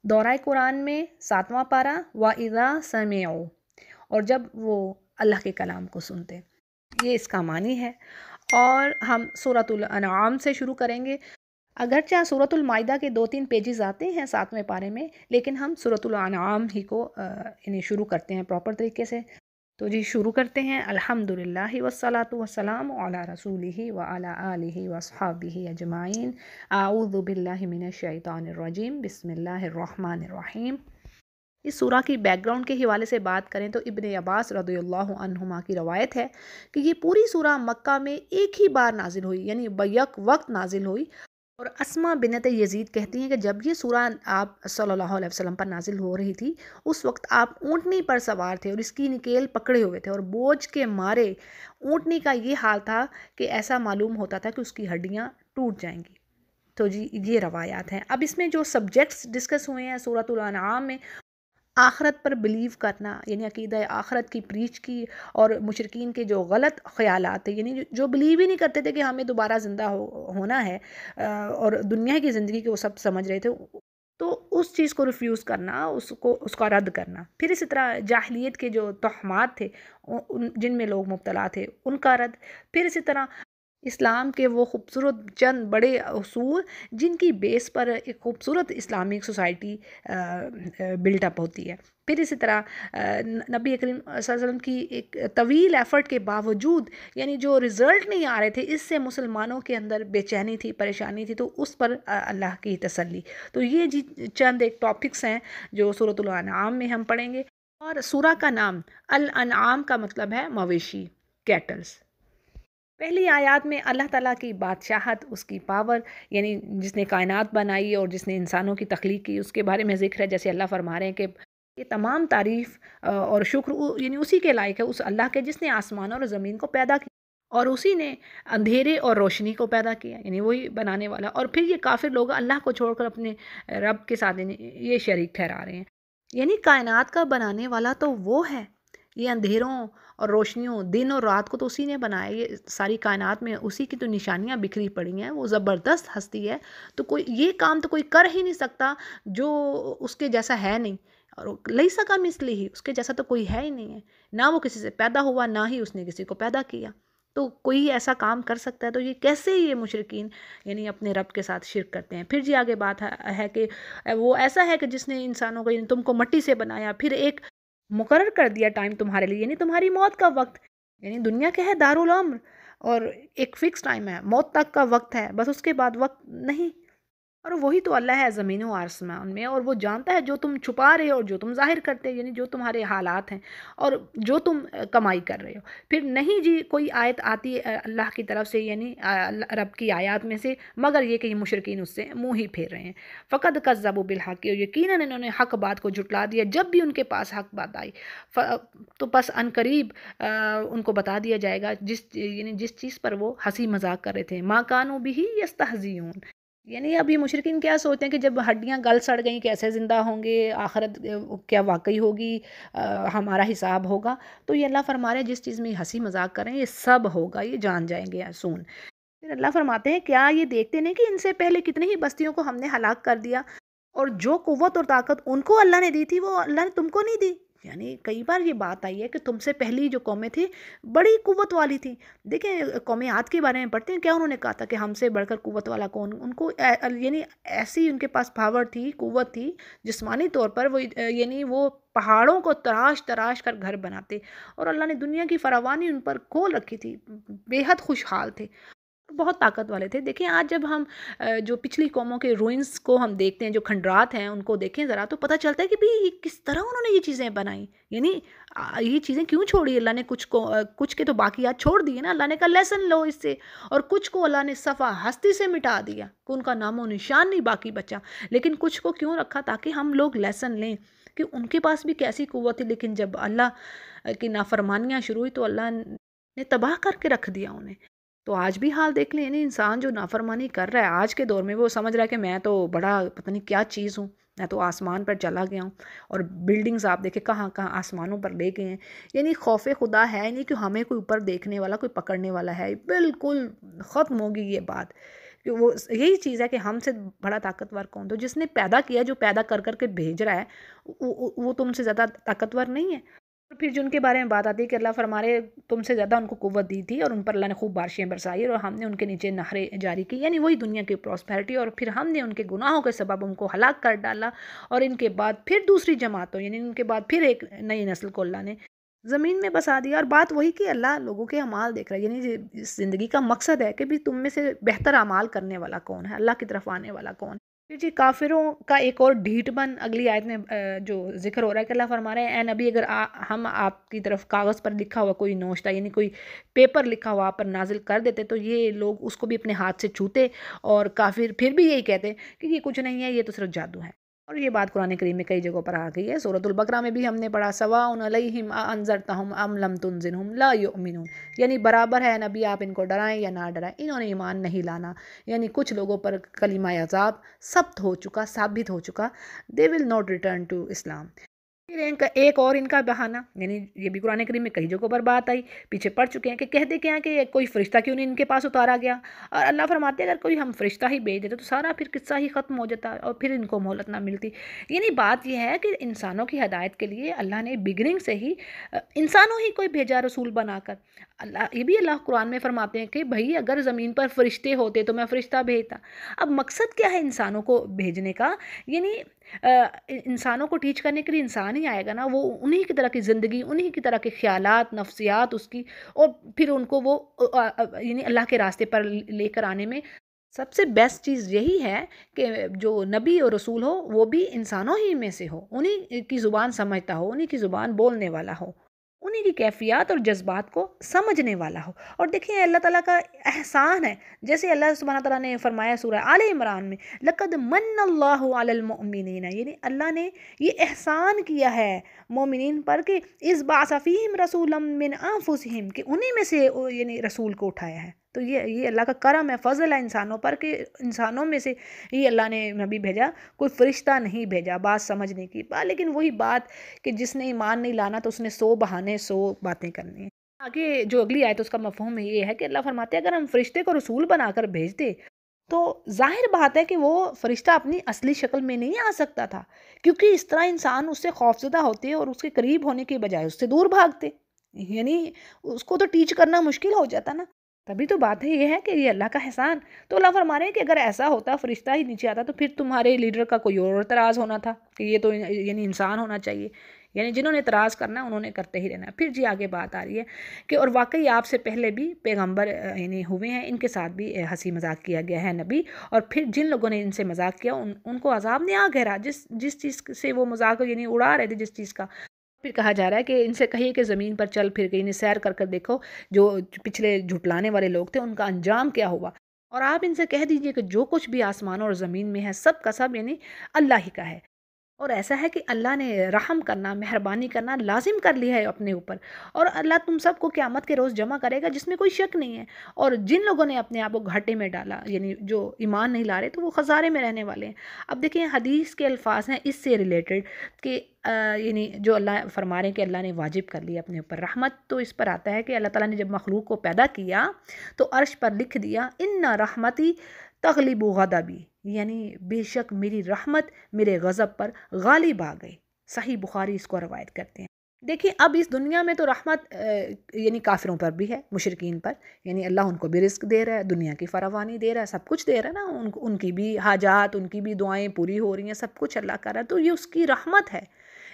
دورہ قرآن میں 7واں پارہ وَإِذَا سَمِعُوا، اور جب وہ اللہ کے کلام کو سنتے، یہ اس کا معنی ہے۔ اور ہم سورۃ الانعام سے شروع کریں گے، اگرچہ سورۃ المائدہ کے 2-3 پیجز آتے ہیں 7ویں پارے میں، لیکن ہم سورۃ الانعام ہی کو شروع کرتے ہیں پراپر طریقے سے۔ تو جی شروع کرتے ہیں۔ الحمدللہ والصلاۃ والسلام علی رسولہ وعلی آلہ واصحابہ اجمعین۔ اعوذ باللہ من الشیطان الرجیم، بسم اللہ الرحمن الرحیم۔ اس سورہ کی بیک گراؤنڈ کے حوالے سے بات کریں تو ابن عباس رضی اللہ عنہما کی روایت ہے کہ یہ پوری سورہ مکہ میں ایک ہی بار نازل ہوئی، یعنی بیک وقت نازل ہوئی۔ اور اسما بنت یزید کہتی ہیں کہ جب یہ سورہ آپ صلی اللہ علیہ وسلم پر نازل ہو رہی تھی، اس وقت آپ اونٹنی پر سوار تھے اور اس کی نکیل پکڑے ہوئے تھے، اور بوجھ کے مارے اونٹنی کا یہ حال تھا کہ ایسا معلوم ہوتا تھا کہ اس کی ہڈیاں ٹوٹ جائیں گی۔ تو جی یہ روایات ہیں۔ اب اس میں جو سبجیکٹس ڈسکس ہوئے ہیں سورۃ الانعام میں، آخرت پر بلیو کرنا، یعنی عقیدہ آخرت کی پریچ کی، اور مشرکین کے جو غلط خیالات ہیں، یعنی جو بلیو ہی نہیں کرتے تھے کہ ہمیں دوبارہ زندہ ہونا ہے، اور دنیا کی زندگی کے وہ سب سمجھ رہے تھے، تو اس چیز کو ریفیوز کرنا، اس کا رد کرنا۔ پھر اسی طرح جاہلیت کے جو تہمات تھے جن میں لوگ مبتلا تھے، ان کا رد۔ پھر اسی طرح اسلام کے وہ خوبصورت چند بڑے اصول جن کی بیس پر ایک خوبصورت اسلامک سوسائٹی بلٹ اپ ہوتی ہے۔ پھر اسی طرح نبی کریم صلی اللہ علیہ وسلم کی ایک طویل ایفرٹ کے باوجود، یعنی جو رزلٹ نہیں آ رہے تھے، اس سے مسلمانوں کے اندر بے چینی تھی، پریشانی تھی، تو اس پر اللہ کی تسلی۔ تو یہ جی چند ایک ٹاپکس ہیں جو سورۃ الانعام میں ہم پڑھیں گے۔ اور سورہ کا نام الانعام کا مطلب ہے مویشی، کیٹلز۔ پہلی آیات میں اللہ تعالیٰ کی بادشاہت، اس کی پاور، یعنی جس نے کائنات بنائی اور جس نے انسانوں کی تخلیق کی، اس کے بارے میں ذکر ہے۔ جیسے اللہ فرما رہے ہیں کہ یہ تمام تعریف اور شکر یعنی اسی کے لائق ہے، اس اللہ کے جس نے آسمانوں اور زمین کو پیدا کیا، اور اسی نے اندھیرے اور روشنی کو پیدا کیا، یعنی وہی بنانے والا۔ اور پھر یہ کافر لوگ اللہ کو چھوڑ کر اپنے رب کے ساتھ یہ شریک ٹھہرا رہے ہیں، یعنی کائنات کا بنانے والا تو وہ ہے۔ یہ اندھیروں اور روشنیوں، دن اور رات کو تو اسی نے بنایا، یہ ساری کائنات میں اسی کی تو نشانیاں بکھری پڑی ہیں، وہ زبردست ہستی ہے۔ تو کوئی یہ کام تو کوئی کر ہی نہیں سکتا جو اس کے جیسا ہے نہیں، اور لیسا کمثلہ، اس کے جیسا تو کوئی ہے ہی نہیں ہے، نہ وہ کسی سے پیدا ہوا، نہ ہی اس نے کسی کو پیدا کیا۔ تو کوئی ایسا کام کر سکتا ہے، تو یہ کیسے یہ مشرکین یعنی اپنے رب کے ساتھ شرک کرتے ہیں۔ پھر جی آگے بات ہے کہ وہ ایسا ہے کہ جس نے انسانوں کو، یعنی تم کو مٹی سے بنایا، پھر ایک مقرر کر دیا ٹائم تمہارے لیے، یعنی تمہاری موت کا وقت، یعنی دنیا کیا ہے دارالعمر، اور ایک فکس ٹائم ہے، موت تک کا وقت ہے، بس اس کے بعد وقت نہیں۔ اور وہی تو اللہ ہے زمین و آسمان میں، اور وہ جانتا ہے جو تم چھپا رہے ہو اور جو تم ظاہر کرتے ہیں، یعنی جو تمہارے حالات ہیں اور جو تم کمائی کر رہے ہو۔ پھر نہیں جی کوئی آیت آتی ہے اللہ کی طرف سے، یعنی رب کی آیات میں سے، مگر یہ کہ یہ مشرکین اس سے منہ ہی پھیر رہے ہیں۔ فقد کذبوا بالحق، اور یقیناً انہوں نے حق بات کو جھٹلا دیا جب بھی ان کے پاس حق بات آئی، تو بس ان قریب ان کو بتا دیا جائے گا یعنی جس چیز پر وہ ہنسی مذاق کر رہے تھے، ما کانوا بہ یستہزئون۔ یعنی اب یہ مشرکین کیا سوچتے ہیں کہ جب ہڈیاں گل سڑ گئیں کیسے زندہ ہوں گے، آخرت کیا واقعی ہوگی، ہمارا حساب ہوگا۔ تو یہ اللہ فرما رہے ہیں جس چیز میں ہنسی مذاق کریں یہ سب ہوگا، یہ جان جائیں گے سون۔ پھر اللہ فرماتے ہیں کیا یہ دیکھتے نہیں کہ ان سے پہلے کتنی ہی بستیوں کو ہم نے ہلاک کر دیا، اور جو قوت اور طاقت ان کو اللہ نے دی تھی وہ اللہ نے تم کو نہیں دی۔ یعنی کئی بار یہ بات آئی ہے کہ تم سے پہلی جو قومیں تھیں بڑی قوت والی تھیں۔ دیکھیں قوم عاد کے بارے میں پڑھتے ہیں، کیا انہوں نے کہا تھا کہ ہم سے بڑھ کر قوت والا کون؟ ان کو یعنی ایسی ان کے پاس پاور تھی، قوت تھی جسمانی طور پر، وہ یعنی وہ پہاڑوں کو تراش تراش کر گھر بناتے، اور اللہ نے دنیا کی فراوانی ان پر کھول رکھی تھی، بے حد خوشحال تھے، بہت طاقت والے تھے۔ دیکھیں آج جب ہم جو پچھلی قوموں کے روئنس کو ہم دیکھتے ہیں، جو کھنڈرات ہیں ان کو دیکھیں ذرا، تو پتہ چلتا ہے کہ بھی کس طرح انہوں نے یہ چیزیں بنائیں، یعنی یہ چیزیں کیوں چھوڑی اللہ نے، کچھ کے تو باقیات چھوڑ دیے نا، اللہ نے کہا لیسن لو اس سے، اور کچھ کو اللہ نے صفا ہستی سے مٹا دیا کہ ان کا نام و نشان نہیں باقی بچا، لیکن کچھ کو کیوں رکھا؟ تاکہ ہم لوگ لیسن لیں کہ ان کے پاس بھی کیسی قوت ہے، لیکن جب اللہ کی نافرمانیاں شروع ہوئی تو اللہ نے تباہ کر کے رکھ دیا انہیں۔ تو آج بھی حال دیکھ لیں، یعنی انسان جو نافرمانی کر رہا ہے آج کے دور میں، وہ سمجھ رہا ہے کہ میں تو بڑا پتہ نہیں کیا چیز ہوں، میں تو آسمان پر چلا گیا ہوں، اور بلڈنگز آپ دیکھیں کہاں کہاں آسمانوں پر لے گئے ہیں۔ یعنی خوف خدا ہے نہیں کہ ہمیں کوئی اوپر دیکھنے والا، کوئی پکڑنے والا ہے، بالکل ختم ہوگی یہ بات کہ وہ یہی چیز ہے کہ ہم سے بڑا طاقتور کون؟ تو جس نے پیدا کیا، جو پیدا کر کر کے بھیج رہا ہے، وہ تم سے زیادہ طاقتور نہیں ہے؟ اور پھر جن کے بارے میں بات آتی ہے کہ اللہ فرما رہے تم سے زیادہ ان کو قوت دی تھی اور ان پر اللہ نے خوب بارشیں برسائی اور ہم نے ان کے نیچے نہریں جاری کی، یعنی وہی دنیا کی پراسپیرٹی، اور پھر ہم نے ان کے گناہوں کے سبب ان کو ہلاک کر ڈالا، اور ان کے بعد پھر دوسری جماعتوں، یعنی ان کے بعد پھر ایک نئی نسل کو اللہ نے زمین میں بسا دیا۔ اور بات وہی کہ اللہ لوگوں کے اعمال دیکھ رہا ہے، یعنی اس زندگی کا مقصد ہے کہ بھی تم میں سے بہتر اعمال کرنے والا کون ہے، اللہ کی طرف آنے والا کون ہے۔ پھر جی کافروں کا ایک اور ڈھیٹ بن اگلی آیت میں جو ذکر ہو رہا ہے کہ اللہ فرما رہے ہیں اے نبی اگر ہم آپ کی طرف کاغذ پر لکھا ہوا کوئی نوشتہ، یعنی کوئی پیپر لکھا ہوا آپ پر نازل کر دیتے تو یہ لوگ اس کو بھی اپنے ہاتھ سے چھوتے، اور کافر پھر بھی یہی کہتے کہ یہ کچھ نہیں ہے، یہ تو صرف جادو ہے۔ اور یہ بات قرآن کریم میں کئی جگہوں پر آ گئی ہے۔ سورۃ البقرہ میں بھی ہم نے پڑھا سواء علیہم اانذرتہم ام لم تنذرہم لا یؤمنون، یعنی برابر ہے نبی آپ ان کو ڈرائیں یا نہ ڈرائیں، انہوں نے ایمان نہیں لانا۔ یعنی کچھ لوگوں پر کلمہ عذاب ثابت ہو چکا، دے ول ناٹ ریٹرن ٹو اسلام۔ پھر ایک اور ان کا بہانہ، یعنی یہ بھی قرآن کریم میں کئی جگہوں پر بات آئی، پیچھے پڑ چکے ہیں کہ کہتے کیا ہیں کہ کوئی فرشتہ کیوں نہیں ان کے پاس اتارا گیا، اور اللہ فرماتے ہیں اگر کوئی ہم فرشتہ ہی بھیج دیتے تو سارا پھر قصہ ہی ختم ہو جاتا اور پھر ان کو مہلت نہ ملتی۔ یعنی بات یہ ہے کہ انسانوں کی ہدایت کے لیے اللہ نے بگننگ سے ہی انسانوں ہی کوئی بھیجا رسول بنا کر۔ اللہ یہ بھی اللہ قرآن میں فرماتے ہیں کہ بھائی اگر زمین پر فرشتے ہوتے تو میں فرشتہ بھیجتا۔ اب مقصد کیا ہے انسانوں کو بھیجنے کا؟ یعنی انسانوں کو ٹیچ کرنے کے لیے انسان ہی آئے گا نا، وہ انہی کی طرح کی زندگی، انہی کی طرح کے خیالات، نفسیات اس کی، اور پھر ان کو وہ یعنی اللہ کے راستے پر لے کر آنے میں سب سے بیسٹ چیز یہی ہے کہ جو نبی اور رسول ہو وہ بھی انسانوں ہی میں سے ہو، انہی کی زبان سمجھتا ہو، انہی کی زبان بولنے والا ہو، انہی کی کیفیات اور جذبات کو سمجھنے والا ہو۔ اور دیکھیں اللہ تعالیٰ کا احسان ہے، جیسے اللہ سبحانہ تعالیٰ نے فرمایا سورہ آل عمران میں لَقَدْ مَنَّ اللَّهُ عَلَى الْمُؤْمِنِينَ، یعنی اللہ نے یہ احسان کیا ہے مومنین پر کہ اِذْ بَعَثَ فِيهِمْ رَسُولًا مِّنْ أَنفُسِهِمْ، کہ انہی میں سے یعنی رسول کو اٹھایا ہے۔ تو یہ اللہ کا کرم ہے، فضل ہے انسانوں پر کہ انسانوں میں سے ہی اللہ نے نبی بھیجا، کوئی فرشتہ نہیں بھیجا بات سمجھنے کی بات۔ لیکن وہی بات کہ جس نے ایمان نہیں لانا تو اس نے 100 بہانے 100 باتیں کرنی ہیں۔ آگے جو اگلی آیت اس کا مفہوم یہ ہے کہ اللہ فرماتے ہیں اگر ہم فرشتے کو رسول بنا کر بھیجتے تو ظاہر بات ہے کہ وہ فرشتہ اپنی اصلی شکل میں نہیں آ سکتا تھا، کیونکہ اس طرح انسان اس سے خوفزدہ ہوتے اور اس کے قریب ہونے کے بجائے اس سے دور بھاگتے، یعنی اس کو تو ٹیچ کرنا مشکل ہو جاتا نا۔ تبھی تو بات ہے یہ ہے کہ یہ اللہ کا احسان۔ تو اللہ فرما رہے ہیں کہ اگر ایسا ہوتا فرشتہ ہی نیچے آتا تو پھر تمہارے لیڈر کا کوئی اور اعتراض ہونا تھا کہ یہ تو یعنی انسان ہونا چاہیے، یعنی جنہوں نے اعتراض کرنا انہوں نے کرتے ہی رہنا۔ پھر جی آگے بات آ رہی ہے کہ اور واقعی آپ سے پہلے بھی پیغمبر یعنی ہوئے ہیں، ان کے ساتھ بھی ہنسی مذاق کیا گیا ہے نبی، اور پھر جن لوگوں نے ان سے مذاق کیا ان کو عذاب نے آ گھیرا، جس چیز سے وہ مذاق یعنی اڑا رہے تھے جس چیز کا۔ پھر کہا جا رہا ہے کہ ان سے کہیے کہ زمین پر چل پھر کے انہیں سیر کر کر دیکھو جو پچھلے جھٹلانے والے لوگ تھے ان کا انجام کیا ہوا، اور آپ ان سے کہہ دیجئے کہ جو کچھ بھی آسمانوں اور زمین میں ہے سب کا سب یعنی اللہ ہی کا ہے، اور ایسا ہے کہ اللہ نے رحم کرنا، مہربانی کرنا لازم کر لیا ہے اپنے اوپر، اور اللہ تم سب کو قیامت کے روز جمع کرے گا جس میں کوئی شک نہیں ہے۔ اور جن لوگوں نے اپنے آپ کو گھاٹے میں ڈالا یعنی جو ایمان نہیں لا رہے تو وہ خسارے میں رہنے والے ہیں۔ اب دیکھیں حدیث کے الفاظ ہیں اس سے ریلیٹڈ کہ یعنی جو اللہ فرما رہے ہیں کہ اللہ نے واجب کر لیا اپنے اوپر رحمت، تو اس پر آتا ہے کہ اللہ تعالیٰ نے جب مخلوق کو پیدا کیا تو عرش پر لکھ دیا ان رحمتی تغلب غضبی، یعنی بے شک میری رحمت میرے غضب پر غالب آ گئی۔ صحیح بخاری اس کو روایت کرتے ہیں۔ دیکھیں اب اس دنیا میں تو رحمت یعنی کافروں پر بھی ہے، مشرکین پر، یعنی اللہ ان کو بھی رزق دے رہا ہے، دنیا کی فراوانی دے رہا ہے، سب کچھ دے رہا ہے نا، ان کی بھی حاجات، ان کی بھی دعائیں پوری ہو رہی ہیں، سب کچھ اللہ کر رہا ہے، تو یہ اس کی رحمت ہے۔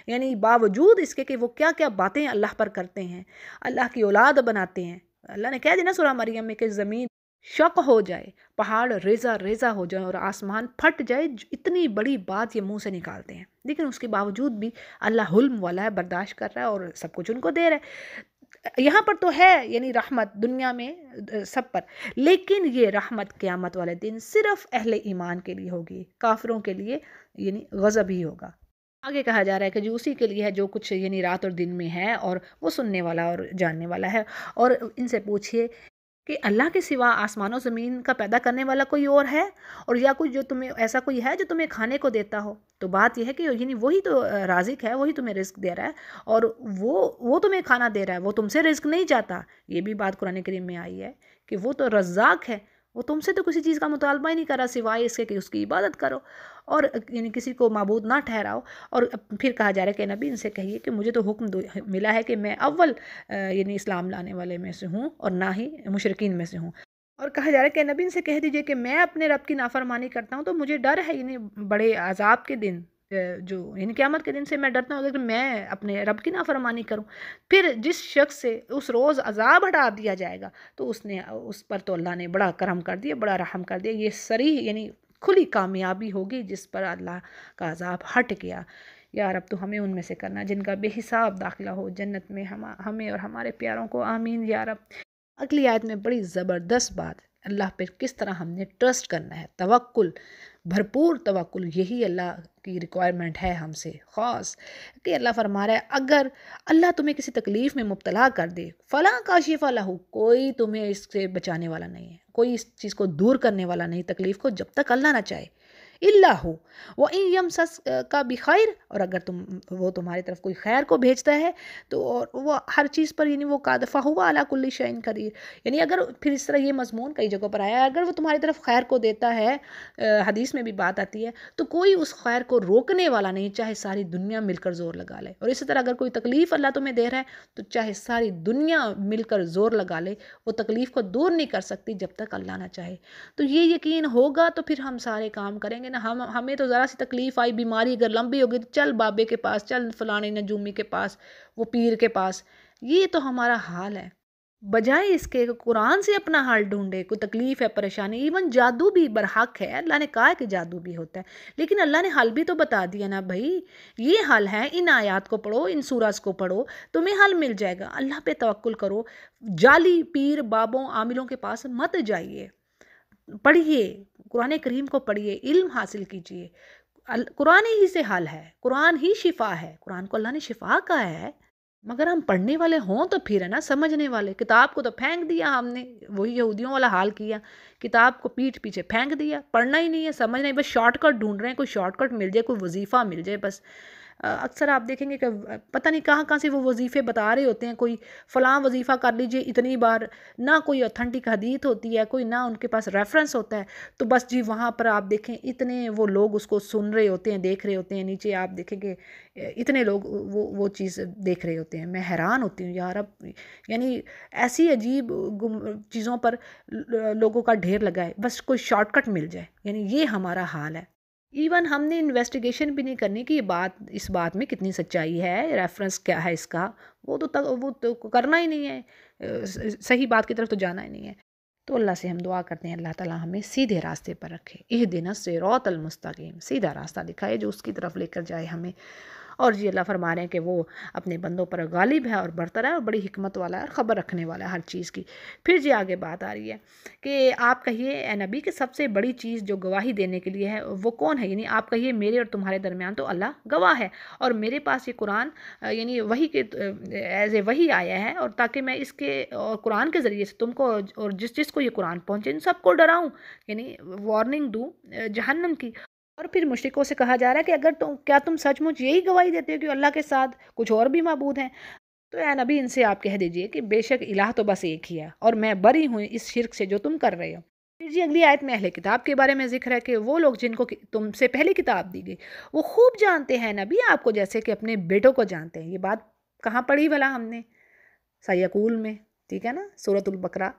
یعنی باوجود اس کے کہ وہ کیا کیا باتیں اللہ پر کرتے ہیں، اللہ کی اولاد بناتے ہیں۔ اللہ نے کہہ دینا سورہ مریم میں کہ زمین شق ہو جائے، پہاڑ ریزہ ریزہ ہو جائے اور آسمان پھٹ جائے، اتنی بڑی بات یہ منہ سے نکالتے ہیں، لیکن اس کے باوجود بھی اللہ حلم والا ہے، برداشت کر رہا ہے اور سب کچھ ان کو دے رہا ہے۔ یہاں پر تو ہے یعنی رحمت دنیا میں سب پر، لیکن یہ رحمت قیامت والے دن صرف اہل ایمان کے لیے ہوگی، کافروں کے لیے یعنی غضب ہی ہوگا۔ آگے کہا جا رہا ہے کہ جو اسی کے لیے ہے جو کچھ یعنی رات اور دن میں ہے، اور وہ سننے والا اور جاننے والا ہے۔ اور ان سے پوچھئے کہ اللہ کے سوا آسمان و زمین کا پیدا کرنے والا کوئی اور ہے، اور یا کوئی جو تمہیں ایسا کوئی ہے جو تمہیں کھانے کو دیتا ہو؟ تو بات یہ ہے کہ یعنی وہی تو رازق ہے، وہی تمہیں رزق دے رہا ہے، اور وہ تمہیں کھانا دے رہا ہے، وہ تم سے رزق نہیں چاہتا۔ یہ بھی بات قرآن کریم میں آئی ہے کہ وہ تو رزاق ہے، وہ تم سے تو کسی چیز کا مطالبہ ہی نہیں کر رہا سوائے اس کے کہ اس کی عبادت کرو اور یعنی کسی کو معبود نہ ٹھہراؤ۔ اور پھر کہا جا رہا ہے کہ نبی ان سے کہیے کہ مجھے تو حکم ملا ہے کہ میں اول یعنی اسلام لانے والے میں سے ہوں اور نہ ہی مشرکین میں سے ہوں۔ اور کہا جا رہا ہے کہ نبی ان سے کہہ دیجئے کہ میں اپنے رب کی نافرمانی کرتا ہوں تو مجھے ڈر ہے یعنی بڑے عذاب کے دن، جو یعنی قیامت کے دن سے میں ڈرتا ہوں اگر میں اپنے رب کی نافرمانی کروں۔ پھر جس شخص سے اس روز عذاب ہٹا دیا جائے گا تو اس پر تو اللہ نے بڑا کرم کر دیا، بڑا رحم کر دیا، یہ صریح یعنی کھلی کامیابی ہوگی جس پر اللہ کا عذاب ہٹ گیا۔ یا رب تو ہمیں ان میں سے کرنا جن کا بے حساب داخلہ ہو جنت میں، ہمیں اور ہمارے پیاروں کو آمین یا رب۔ اگلی آیت میں بڑی زبردست بات، اللہ پہ کس طرح ہم نے ٹرسٹ کرنا ہے، توکل، بھرپور توکل، یہی اللہ کی ریکوائرمنٹ ہے ہم سے خاص، کہ اللہ فرما رہا ہے اگر اللہ تمہیں کسی تکلیف میں مبتلا کر دے، فلاں کاشف لہ، کوئی تمہیں اس سے بچانے والا نہیں ہے، کوئی اس چیز کو دور کرنے والا نہیں تکلیف کو، جب تک اللہ نہ چاہے، اللہ ہو وَإِن يَمْسَسْكَ بِخَيْرٍ، اور اگر وہ تمہاری طرف کوئی خیر کو بھیجتا ہے تو اور وہ ہر چیز پر یعنی وہ قادر فَهُوَ عَلَى كُلِّ شَيْءٍ قَدِيرٌ، یعنی اگر پھر اس طرح یہ مضمون کئی جگہوں پر آیا ہے اگر وہ تمہاری طرف خیر کو دیتا ہے، حدیث میں بھی بات آتی ہے، تو کوئی اس خیر کو روکنے والا نہیں چاہے ساری دنیا مل کر زور لگا لے، اور اسی طرح اگر کوئی تکلیف اللہ تمہیں دے رہا ہے تو چاہے ساری دنیا مل کر زور لگا لے، وہ تکلیف کو دور نہیں کر سکتی جب تک اللہ نہ چاہے۔ تو یہ یقین ہوگا تو پھر ہم سارے کام کریں گے نا۔ ہمیں تو ذرا سی تکلیف آئی، بیماری اگر لمبی ہوگی تو چل بابے کے پاس، چل فلانے نجومی کے پاس، وہ پیر کے پاس، یہ تو ہمارا حال ہے۔ بجائے اس کے قرآن سے اپنا حال ڈھونڈے، کوئی تکلیف ہے، پریشانی، ایون جادو بھی برحق ہے، اللہ نے کہا ہے کہ جادو بھی ہوتا ہے، لیکن اللہ نے حل بھی تو بتا دیا نا بھائی، یہ حل ہے، ان آیات کو پڑھو، ان سورج کو پڑھو، تمہیں حل مل جائے گا، اللہ پہ توکل کرو، جعلی پیر بابوں عاملوں کے پاس مت جائیے، پڑھیے قرآن کریم کو، پڑھیے، علم حاصل کیجیے، قرآن ہی سے حل ہے، قرآن ہی شفا ہے، قرآن کو اللہ نے شفا کہا ہے، مگر ہم پڑھنے والے ہوں تو پھر ہے نا سمجھنے والے۔ کتاب کو تو پھینک دیا ہم نے، وہی یہودیوں والا حال کیا، کتاب کو پیٹھ پیچھے پھینک دیا، پڑھنا ہی نہیں ہے، سمجھنا ہی، بس شارٹ کٹ ڈھونڈ رہے ہیں، کوئی شارٹ کٹ مل جائے، کوئی وظیفہ مل جائے بس۔ اکثر آپ دیکھیں گے کہ پتہ نہیں کہاں کہاں سے وہ وظیفے بتا رہے ہوتے ہیں، کوئی فلاں وظیفہ کر لیجئے اتنی بار، نہ کوئی اوتھنٹک حدیث ہوتی ہے، کوئی نہ ان کے پاس ریفرنس ہوتا ہے، تو بس جی وہاں پر آپ دیکھیں اتنے وہ لوگ اس کو سن رہے ہوتے ہیں، دیکھ رہے ہوتے ہیں، نیچے آپ دیکھیں کہ اتنے لوگ وہ چیز دیکھ رہے ہوتے ہیں۔ میں حیران ہوتی ہوں یا رب، یعنی ایسی عجیب چیزوں پر لوگوں کا ڈھیر لگا ہے، بس کوئی شارٹ کٹ مل جائے، یعنی یہ ہمارا حال ہے۔ ایون ہم نے انویسٹیگیشن بھی نہیں کرنی کہ اس بات میں کتنی سچائی ہے، ریفرنس کیا ہے اس کا، وہ تو کرنا ہی نہیں ہے، صحیح بات کی طرف تو جانا ہی نہیں ہے۔ تو اللہ سے ہم دعا کرتے ہیں اللہ تعالیٰ ہمیں سیدھے راستے پر رکھے، اہدنا الصراط المستقیم، سیدھا راستہ دکھائے جو اس کی طرف لے کر جائے ہمیں۔ اور جی اللہ فرما رہے ہیں کہ وہ اپنے بندوں پر غالب ہے اور برتر ہے اور بڑی حکمت والا ہے اور خبر رکھنے والا ہے ہر چیز کی۔ پھر جی آگے بات آ رہی ہے کہ آپ کہیے اے نبی کہ سب سے بڑی چیز جو گواہی دینے کے لیے ہے وہ کون ہے، یعنی آپ کہیے میرے اور تمہارے درمیان تو اللہ گواہ ہے، اور میرے پاس یہ قرآن یعنی وحی کے ایز اے وحی آیا ہے، اور تاکہ میں اس کے اور قرآن کے ذریعے سے تم کو اور جس کو یہ قرآن پہنچے ان سب کو ڈراؤں، یعنی وارننگ دوں جہنم کی۔ اور پھر مشرکوں سے کہا جا رہا ہے کہ اگر کیا تم سچ مچ یہی گواہی دیتے ہو کہ اللہ کے ساتھ کچھ اور بھی معبود ہیں، تو اے نبی ان سے آپ کہہ دیجئے کہ بے شک الہ تو بس ایک ہی ہے، اور میں بری ہوں اس شرک سے جو تم کر رہے ہو۔ پھر جی اگلی آیت میں اہل کتاب کے بارے میں ذکر ہے کہ وہ لوگ جن کو تم سے پہلے کتاب دی گئی وہ خوب جانتے ہیں نبی آپ کو جیسے کہ اپنے بیٹوں کو جانتے ہیں۔ یہ بات کہاں پڑھی بھلا ہم نے؟ سیقول میں، ٹھیک ہے نا، سورۃ البقرہ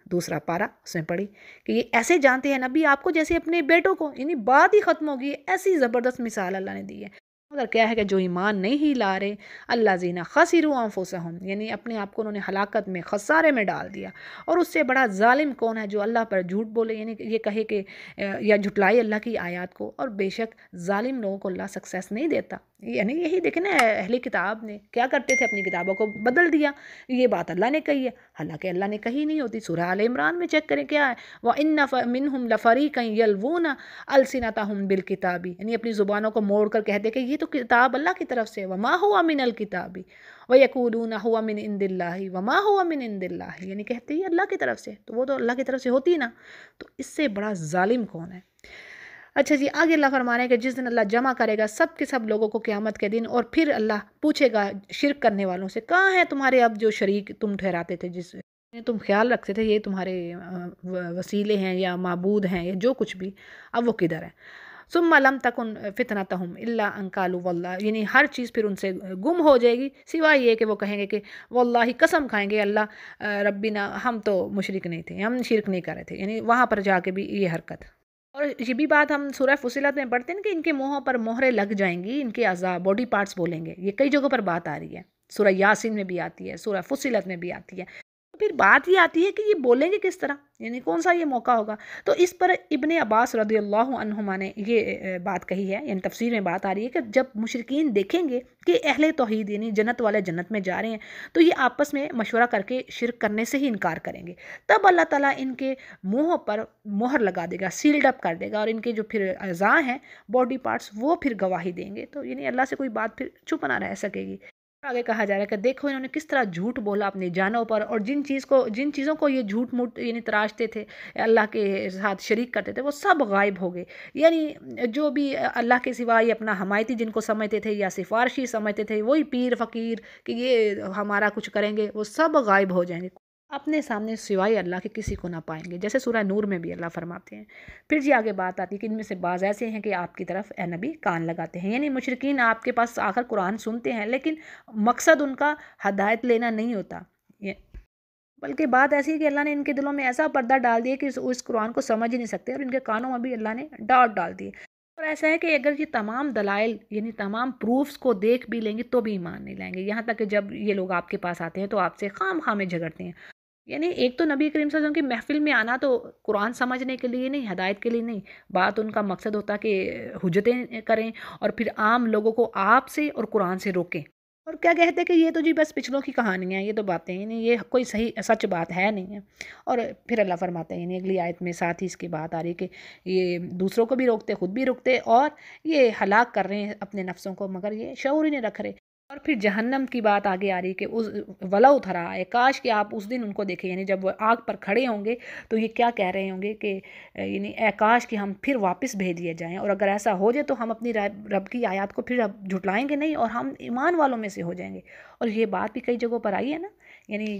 دوسرا پارہ، اس میں پڑھی کہ یہ ایسے جانتے ہیں نبی آپ کو جیسے اپنے بیٹوں کو، یعنی بات ہی ختم ہوگی، ایسی زبردست مثال اللہ نے دی ہے۔ مگر کیا ہے کہ جو ایمان نہیں ہی لا رہے، اللہ زینہ خسروا انفسہم، یعنی اپنے آپ کو انہوں نے ہلاکت میں، خسارے میں ڈال دیا۔ اور اس سے بڑا ظالم کون ہے جو اللہ پر جھوٹ بولے، یعنی یہ کہے کہ یا جھٹلائے اللہ کی آیات کو، اور بے شک ظالم لوگوں کو اللہ سکسیس نہیں دیتا۔ یعنی یہی دیکھیں نا اہل کتاب نے کیا کرتے تھے، اپنی کتابوں کو بدل دیا، یہ بات اللہ نے کہی ہے، حالانکہ اللہ نے کہی نہیں ہوتی۔ سورہ آل عمران میں چیک کریں کیا ہے، وَإِنَّ مِنْهُمْ لَفَرِيقًا يَلْوُونَ أَلْسِنَتَهُمْ بِالْكِتَابِ، یعنی اپنی زبانوں کو موڑ کر کہتے کہ یہ تو کتاب اللہ کی طرف سے، وَمَا هُوَ مِنَ الْكِتَابِ وَيَقُولُونَ هُوَ مِنْ عِنْدِ اللَّهِ وَمَا هُوَ مِنْ عِنْدِ اللَّهِ، یعنی کہتے ہی اللہ کی طرف سے، تو وہ تو اللہ کی طرف سے ہوتی نا، تو اس سے بڑا ظالم کون ہے؟ اچھا جی آگے اللہ فرما رہے ہیں کہ جس دن اللہ جمع کرے گا سب کے سب لوگوں کو قیامت کے دن، اور پھر اللہ پوچھے گا شرک کرنے والوں سے، کہاں ہے تمہارے اب جو شریک تم ٹھہراتے تھے، تم خیال رکھتے تھے یہ تمہارے وسیلے ہیں یا معبود ہیں یا جو کچھ بھی، اب وہ کدھر ہے؟ ثم لم تکن فتنتہم الا ان قالوا واللہ، یعنی ہر چیز پھر ان سے گم ہو جائے گی سوائے یہ کہ وہ کہیں گے کہ واللہ، قسم کھائیں گے اللہ ربنا، ہم تو مشرک نہیں تھے، ہم شرک نہیں کر رہے تھے، یعنی وہاں پر جا کے بھی یہ حرکت۔ اور یہ بھی بات ہم سورہ فصلت میں پڑھتے ہیں کہ ان کے منہوں پر مہریں لگ جائیں گی، ان کے اعضاء باڈی پارٹس بولیں گے، یہ کئی جگہوں پر بات آ رہی ہے، سورہ یاسین میں بھی آتی ہے، سورہ فصلت میں بھی آتی ہے۔ پھر بات یہ آتی ہے کہ یہ بولیں گے کس طرح، یعنی کون سا یہ موقع ہوگا؟ تو اس پر ابن عباس رضی اللہ عنہما نے یہ بات کہی ہے، یعنی تفسیر میں بات آ رہی ہے کہ جب مشرکین دیکھیں گے کہ اہل توحید یعنی جنت والے جنت میں جا رہے ہیں، تو یہ آپس میں مشورہ کر کے شرک کرنے سے ہی انکار کریں گے، تب اللہ تعالیٰ ان کے منہوں پر مہر لگا دے گا، سیلڈ اپ کر دے گا، اور ان کے جو پھر اعضاء ہیں، باڈی پارٹس، وہ پھر گواہی دیں گے، تو یعنی اللہ سے کوئی بات پھر چھپ نہ رہ سکے گی۔ آگے کہا جا رہا ہے کہ دیکھو انہوں نے کس طرح جھوٹ بولا اپنی جانوں پر، اور جن چیزوں کو یہ جھوٹ موٹ یعنی تراشتے تھے، اللہ کے ساتھ شریک کرتے تھے، وہ سب غائب ہو گئے، یعنی جو بھی اللہ کے سوا یہ اپنا حمایتی جن کو سمجھتے تھے یا سفارشی سمجھتے تھے، وہی پیر فقیر کہ یہ ہمارا کچھ کریں گے، وہ سب غائب ہو جائیں گے، اپنے سامنے سوائے اللہ کے کسی کو نہ پائیں گے، جیسے سورہ نور میں بھی اللہ فرماتے ہیں۔ پھر جی آگے بات آتی ہے کہ ان میں سے بعض ایسے ہیں کہ آپ کی طرف اے نبی کان لگاتے ہیں، یعنی مشرکین آپ کے پاس آ کر قرآن سنتے ہیں، لیکن مقصد ان کا ہدایت لینا نہیں ہوتا، بلکہ بات ایسی ہے کہ اللہ نے ان کے دلوں میں ایسا پردہ ڈال دیا کہ اس قرآن کو سمجھ ہی نہیں سکتے، اور ان کے کانوں میں بھی اللہ نے ڈاٹ ڈال دی۔ اور ایسا ہے کہ اگر یہ تمام دلائل یعنی تمام پروفز کو دیکھ بھی لیں گے تو بھی ایمان نہیں لائیں گے، یہاں تک کہ جب یہ لوگ آپ کے پاس آتے ہیں تو آپ سے خام خامے جھگڑتے ہیں، یعنی ایک تو نبی کریم صلی اللہ علیہ وسلم کی محفل میں آنا تو قرآن سمجھنے کے لیے نہیں، ہدایت کے لیے نہیں، بات ان کا مقصد ہوتا کہ حجتیں کریں اور پھر عام لوگوں کو آپ سے اور قرآن سے روکیں، اور کیا کہتے ہیں کہ یہ تو جی بس پچھلوں کی کہانی ہے، یہ تو باتیں یعنی یہ کوئی صحیح سچ بات ہے نہیں ہے۔ اور پھر اللہ فرماتے ہیں، یعنی اگلی آیت میں ساتھ ہی اس کی بات آ رہی ہے کہ یہ دوسروں کو بھی روکتے، خود بھی روکتے، اور یہ ہلاک کر رہے ہیں اپنے نفسوں کو، مگر یہ شعور ہی نہیں رکھ رہے۔ اور پھر جہنم کی بات آگے آ رہی ہے کہ ولو تھرا، کاش کہ آپ اس دن ان کو دیکھیں، یعنی جب وہ آگ پر کھڑے ہوں گے تو یہ کیا کہہ رہے ہوں گے کہ یعنی اے کاش کہ ہم پھر واپس بھیج دیے جائیں، اور اگر ایسا ہو جائے تو ہم اپنی رب کی آیات کو پھر اب جھٹلائیں گے نہیں، اور ہم ایمان والوں میں سے ہو جائیں گے۔ اور یہ بات بھی کئی جگہوں پر آئی ہے نا، یعنی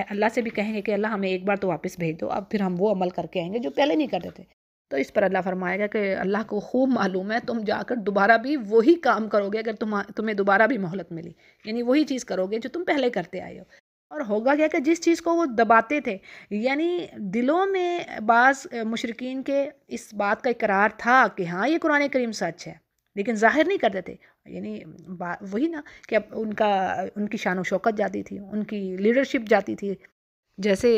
اللہ سے بھی کہیں گے کہ اللہ ہمیں ایک بار تو واپس بھیج دو، اب پھر ہم وہ عمل کر کے آئیں گے جو پہلے نہیں کرتے تھے۔ تو اس پر اللہ فرمائے گا کہ اللہ کو خوب معلوم ہے تم جا کر دوبارہ بھی وہی کام کرو گے، اگر تمہیں دوبارہ بھی مہلت ملی، یعنی وہی چیز کرو گے جو تم پہلے کرتے آئے ہو۔ اور ہوگا کیا کہ جس چیز کو وہ دباتے تھے، یعنی دلوں میں بعض مشرکین کے اس بات کا اقرار تھا کہ ہاں یہ قرآن کریم سچ ہے، لیکن ظاہر نہیں کرتے تھے، یعنی وہی نا کہ اب ان کی شان و شوکت جاتی تھی، ان کی لیڈرشپ جاتی تھی، جیسے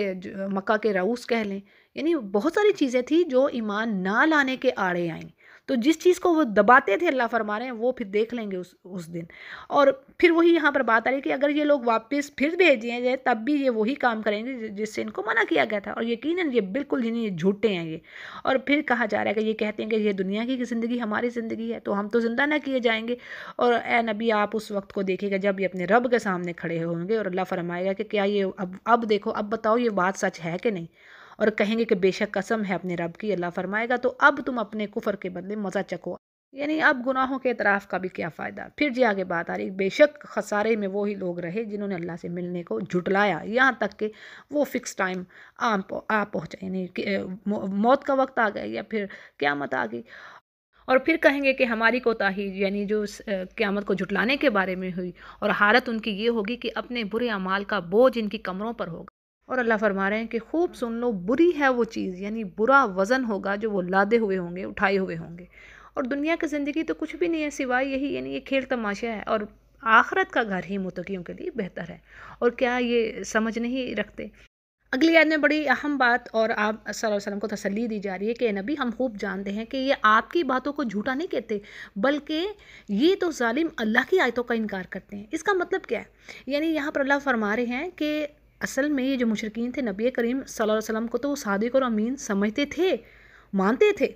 مکہ کے رؤوس کہہ لیں، یعنی بہت ساری چیزیں تھیں جو ایمان نہ لانے کے آڑے آئیں، تو جس چیز کو وہ دباتے تھے اللہ فرما رہے ہیں وہ پھر دیکھ لیں گے اس دن۔ اور پھر وہی یہاں پر بات آ رہی ہے کہ اگر یہ لوگ واپس پھر بھیج دیے جائے تب بھی یہ وہی کام کریں گے جس سے ان کو منع کیا گیا تھا، اور یقیناً یہ بالکل یہ جھوٹے ہیں یہ۔ اور پھر کہا جا رہا ہے کہ یہ کہتے ہیں کہ یہ دنیا کی زندگی ہماری زندگی ہے تو ہم تو زندہ نہ کیے جائیں گے، اور اے نبی آپ اس وقت کو دیکھیں گا جب یہ اپنے رب کے سامنے کھڑے ہوں گے، اور اللہ فرمائے گا کہ کیا یہ اب دیکھو، اب بتاؤ یہ بات سچ ہے کہ نہیں، اور کہیں گے کہ بے شک قسم ہے اپنے رب کی، اللہ فرمائے گا تو اب تم اپنے کفر کے بدلے مزہ چکو، یعنی اب گناہوں کے اعتراف کا بھی کیا فائدہ۔ پھر جی آگے بات آ رہی، بے شک خسارے میں وہی لوگ رہے جنہوں نے اللہ سے ملنے کو جھٹلایا، یہاں تک کہ وہ فکس ٹائم آ پہنچا، یعنی کہ موت کا وقت آ گیا یا پھر قیامت آ گئی، اور پھر کہیں گے کہ ہماری کوتاہی یعنی جو قیامت کو جھٹلانے کے بارے میں ہوئی، اور حالت ان کی یہ ہوگی کہ اپنے برے اعمال کا بوجھ ان کی کمروں پر ہوگا۔ اور اللہ فرما رہے ہیں کہ خوب سن لو، بری ہے وہ چیز، یعنی برا وزن ہوگا جو وہ لادے ہوئے ہوں گے، اٹھائے ہوئے ہوں گے، اور دنیا کی زندگی تو کچھ بھی نہیں ہے سوائے یہی، یعنی یہ کھیل تماشا ہے، اور آخرت کا گھر ہی متقیوں کے لیے بہتر ہے، اور کیا یہ سمجھ نہیں رکھتے۔ اگلی آیت میں بڑی اہم بات اور آپ صلی اللہ علیہ وسلم کو تسلی دی جا رہی ہے کہ اے نبی ہم خوب جانتے ہیں کہ یہ آپ کی باتوں کو جھوٹا نہیں کہتے، بلکہ یہ تو ظالم اللہ کی آیتوں کا انکار کرتے ہیں۔ اس کا مطلب کیا ہے؟ یعنی یہاں پر اللہ فرما رہے ہیں کہ اصل میں یہ جو مشرکین تھے نبی کریم صلی اللہ علیہ وسلم کو تو وہ صادق اور امین سمجھتے تھے، مانتے تھے،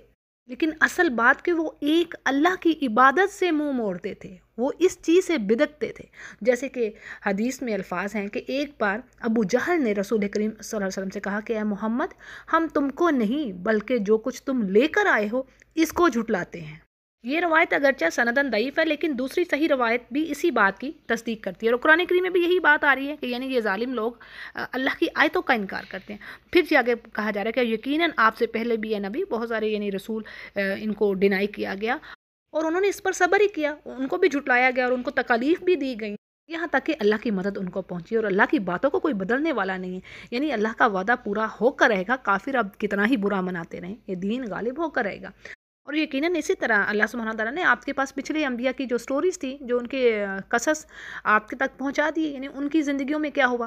لیکن اصل بات کہ وہ ایک اللہ کی عبادت سے منہ موڑتے تھے، وہ اس چیز سے بدکتے تھے، جیسے کہ حدیث میں الفاظ ہیں کہ ایک بار ابو جہل نے رسول کریم صلی اللہ علیہ وسلم سے کہا کہ اے محمد، ہم تم کو نہیں بلکہ جو کچھ تم لے کر آئے ہو اس کو جھٹلاتے ہیں۔ یہ روایت اگرچہ سندن ضعیف ہے لیکن دوسری صحیح روایت بھی اسی بات کی تصدیق کرتی ہے، اور قرآن کریم میں بھی یہی بات آ رہی ہے کہ یعنی یہ ظالم لوگ اللہ کی آیتوں کا انکار کرتے ہیں۔ پھر جی آگے کہا جا رہا ہے کہ یقیناً آپ سے پہلے بھی نبی بہت سارے یعنی رسول ان کو ڈینائی کیا گیا، اور انہوں نے اس پر صبر ہی کیا، ان کو بھی جھٹلایا گیا اور ان کو تکالیف بھی دی گئی، یہاں تک کہ اللہ کی مدد ان کو پہنچی، اور اللہ کی باتوں کو کوئی بدلنے والا نہیں ہے، یعنی اللہ کا وعدہ پورا ہو کر رہے گا، کافر اب کتنا ہی برا مناتے رہیں، یہ دین غالب ہو کر رہے گا۔ اور یقیناً اسی طرح اللہ سبحانہ تعالیٰ نے آپ کے پاس پچھلے انبیاء کی جو سٹوریز تھی، جو ان کے قصص آپ کے تک پہنچا دیے، یعنی ان کی زندگیوں میں کیا ہوا۔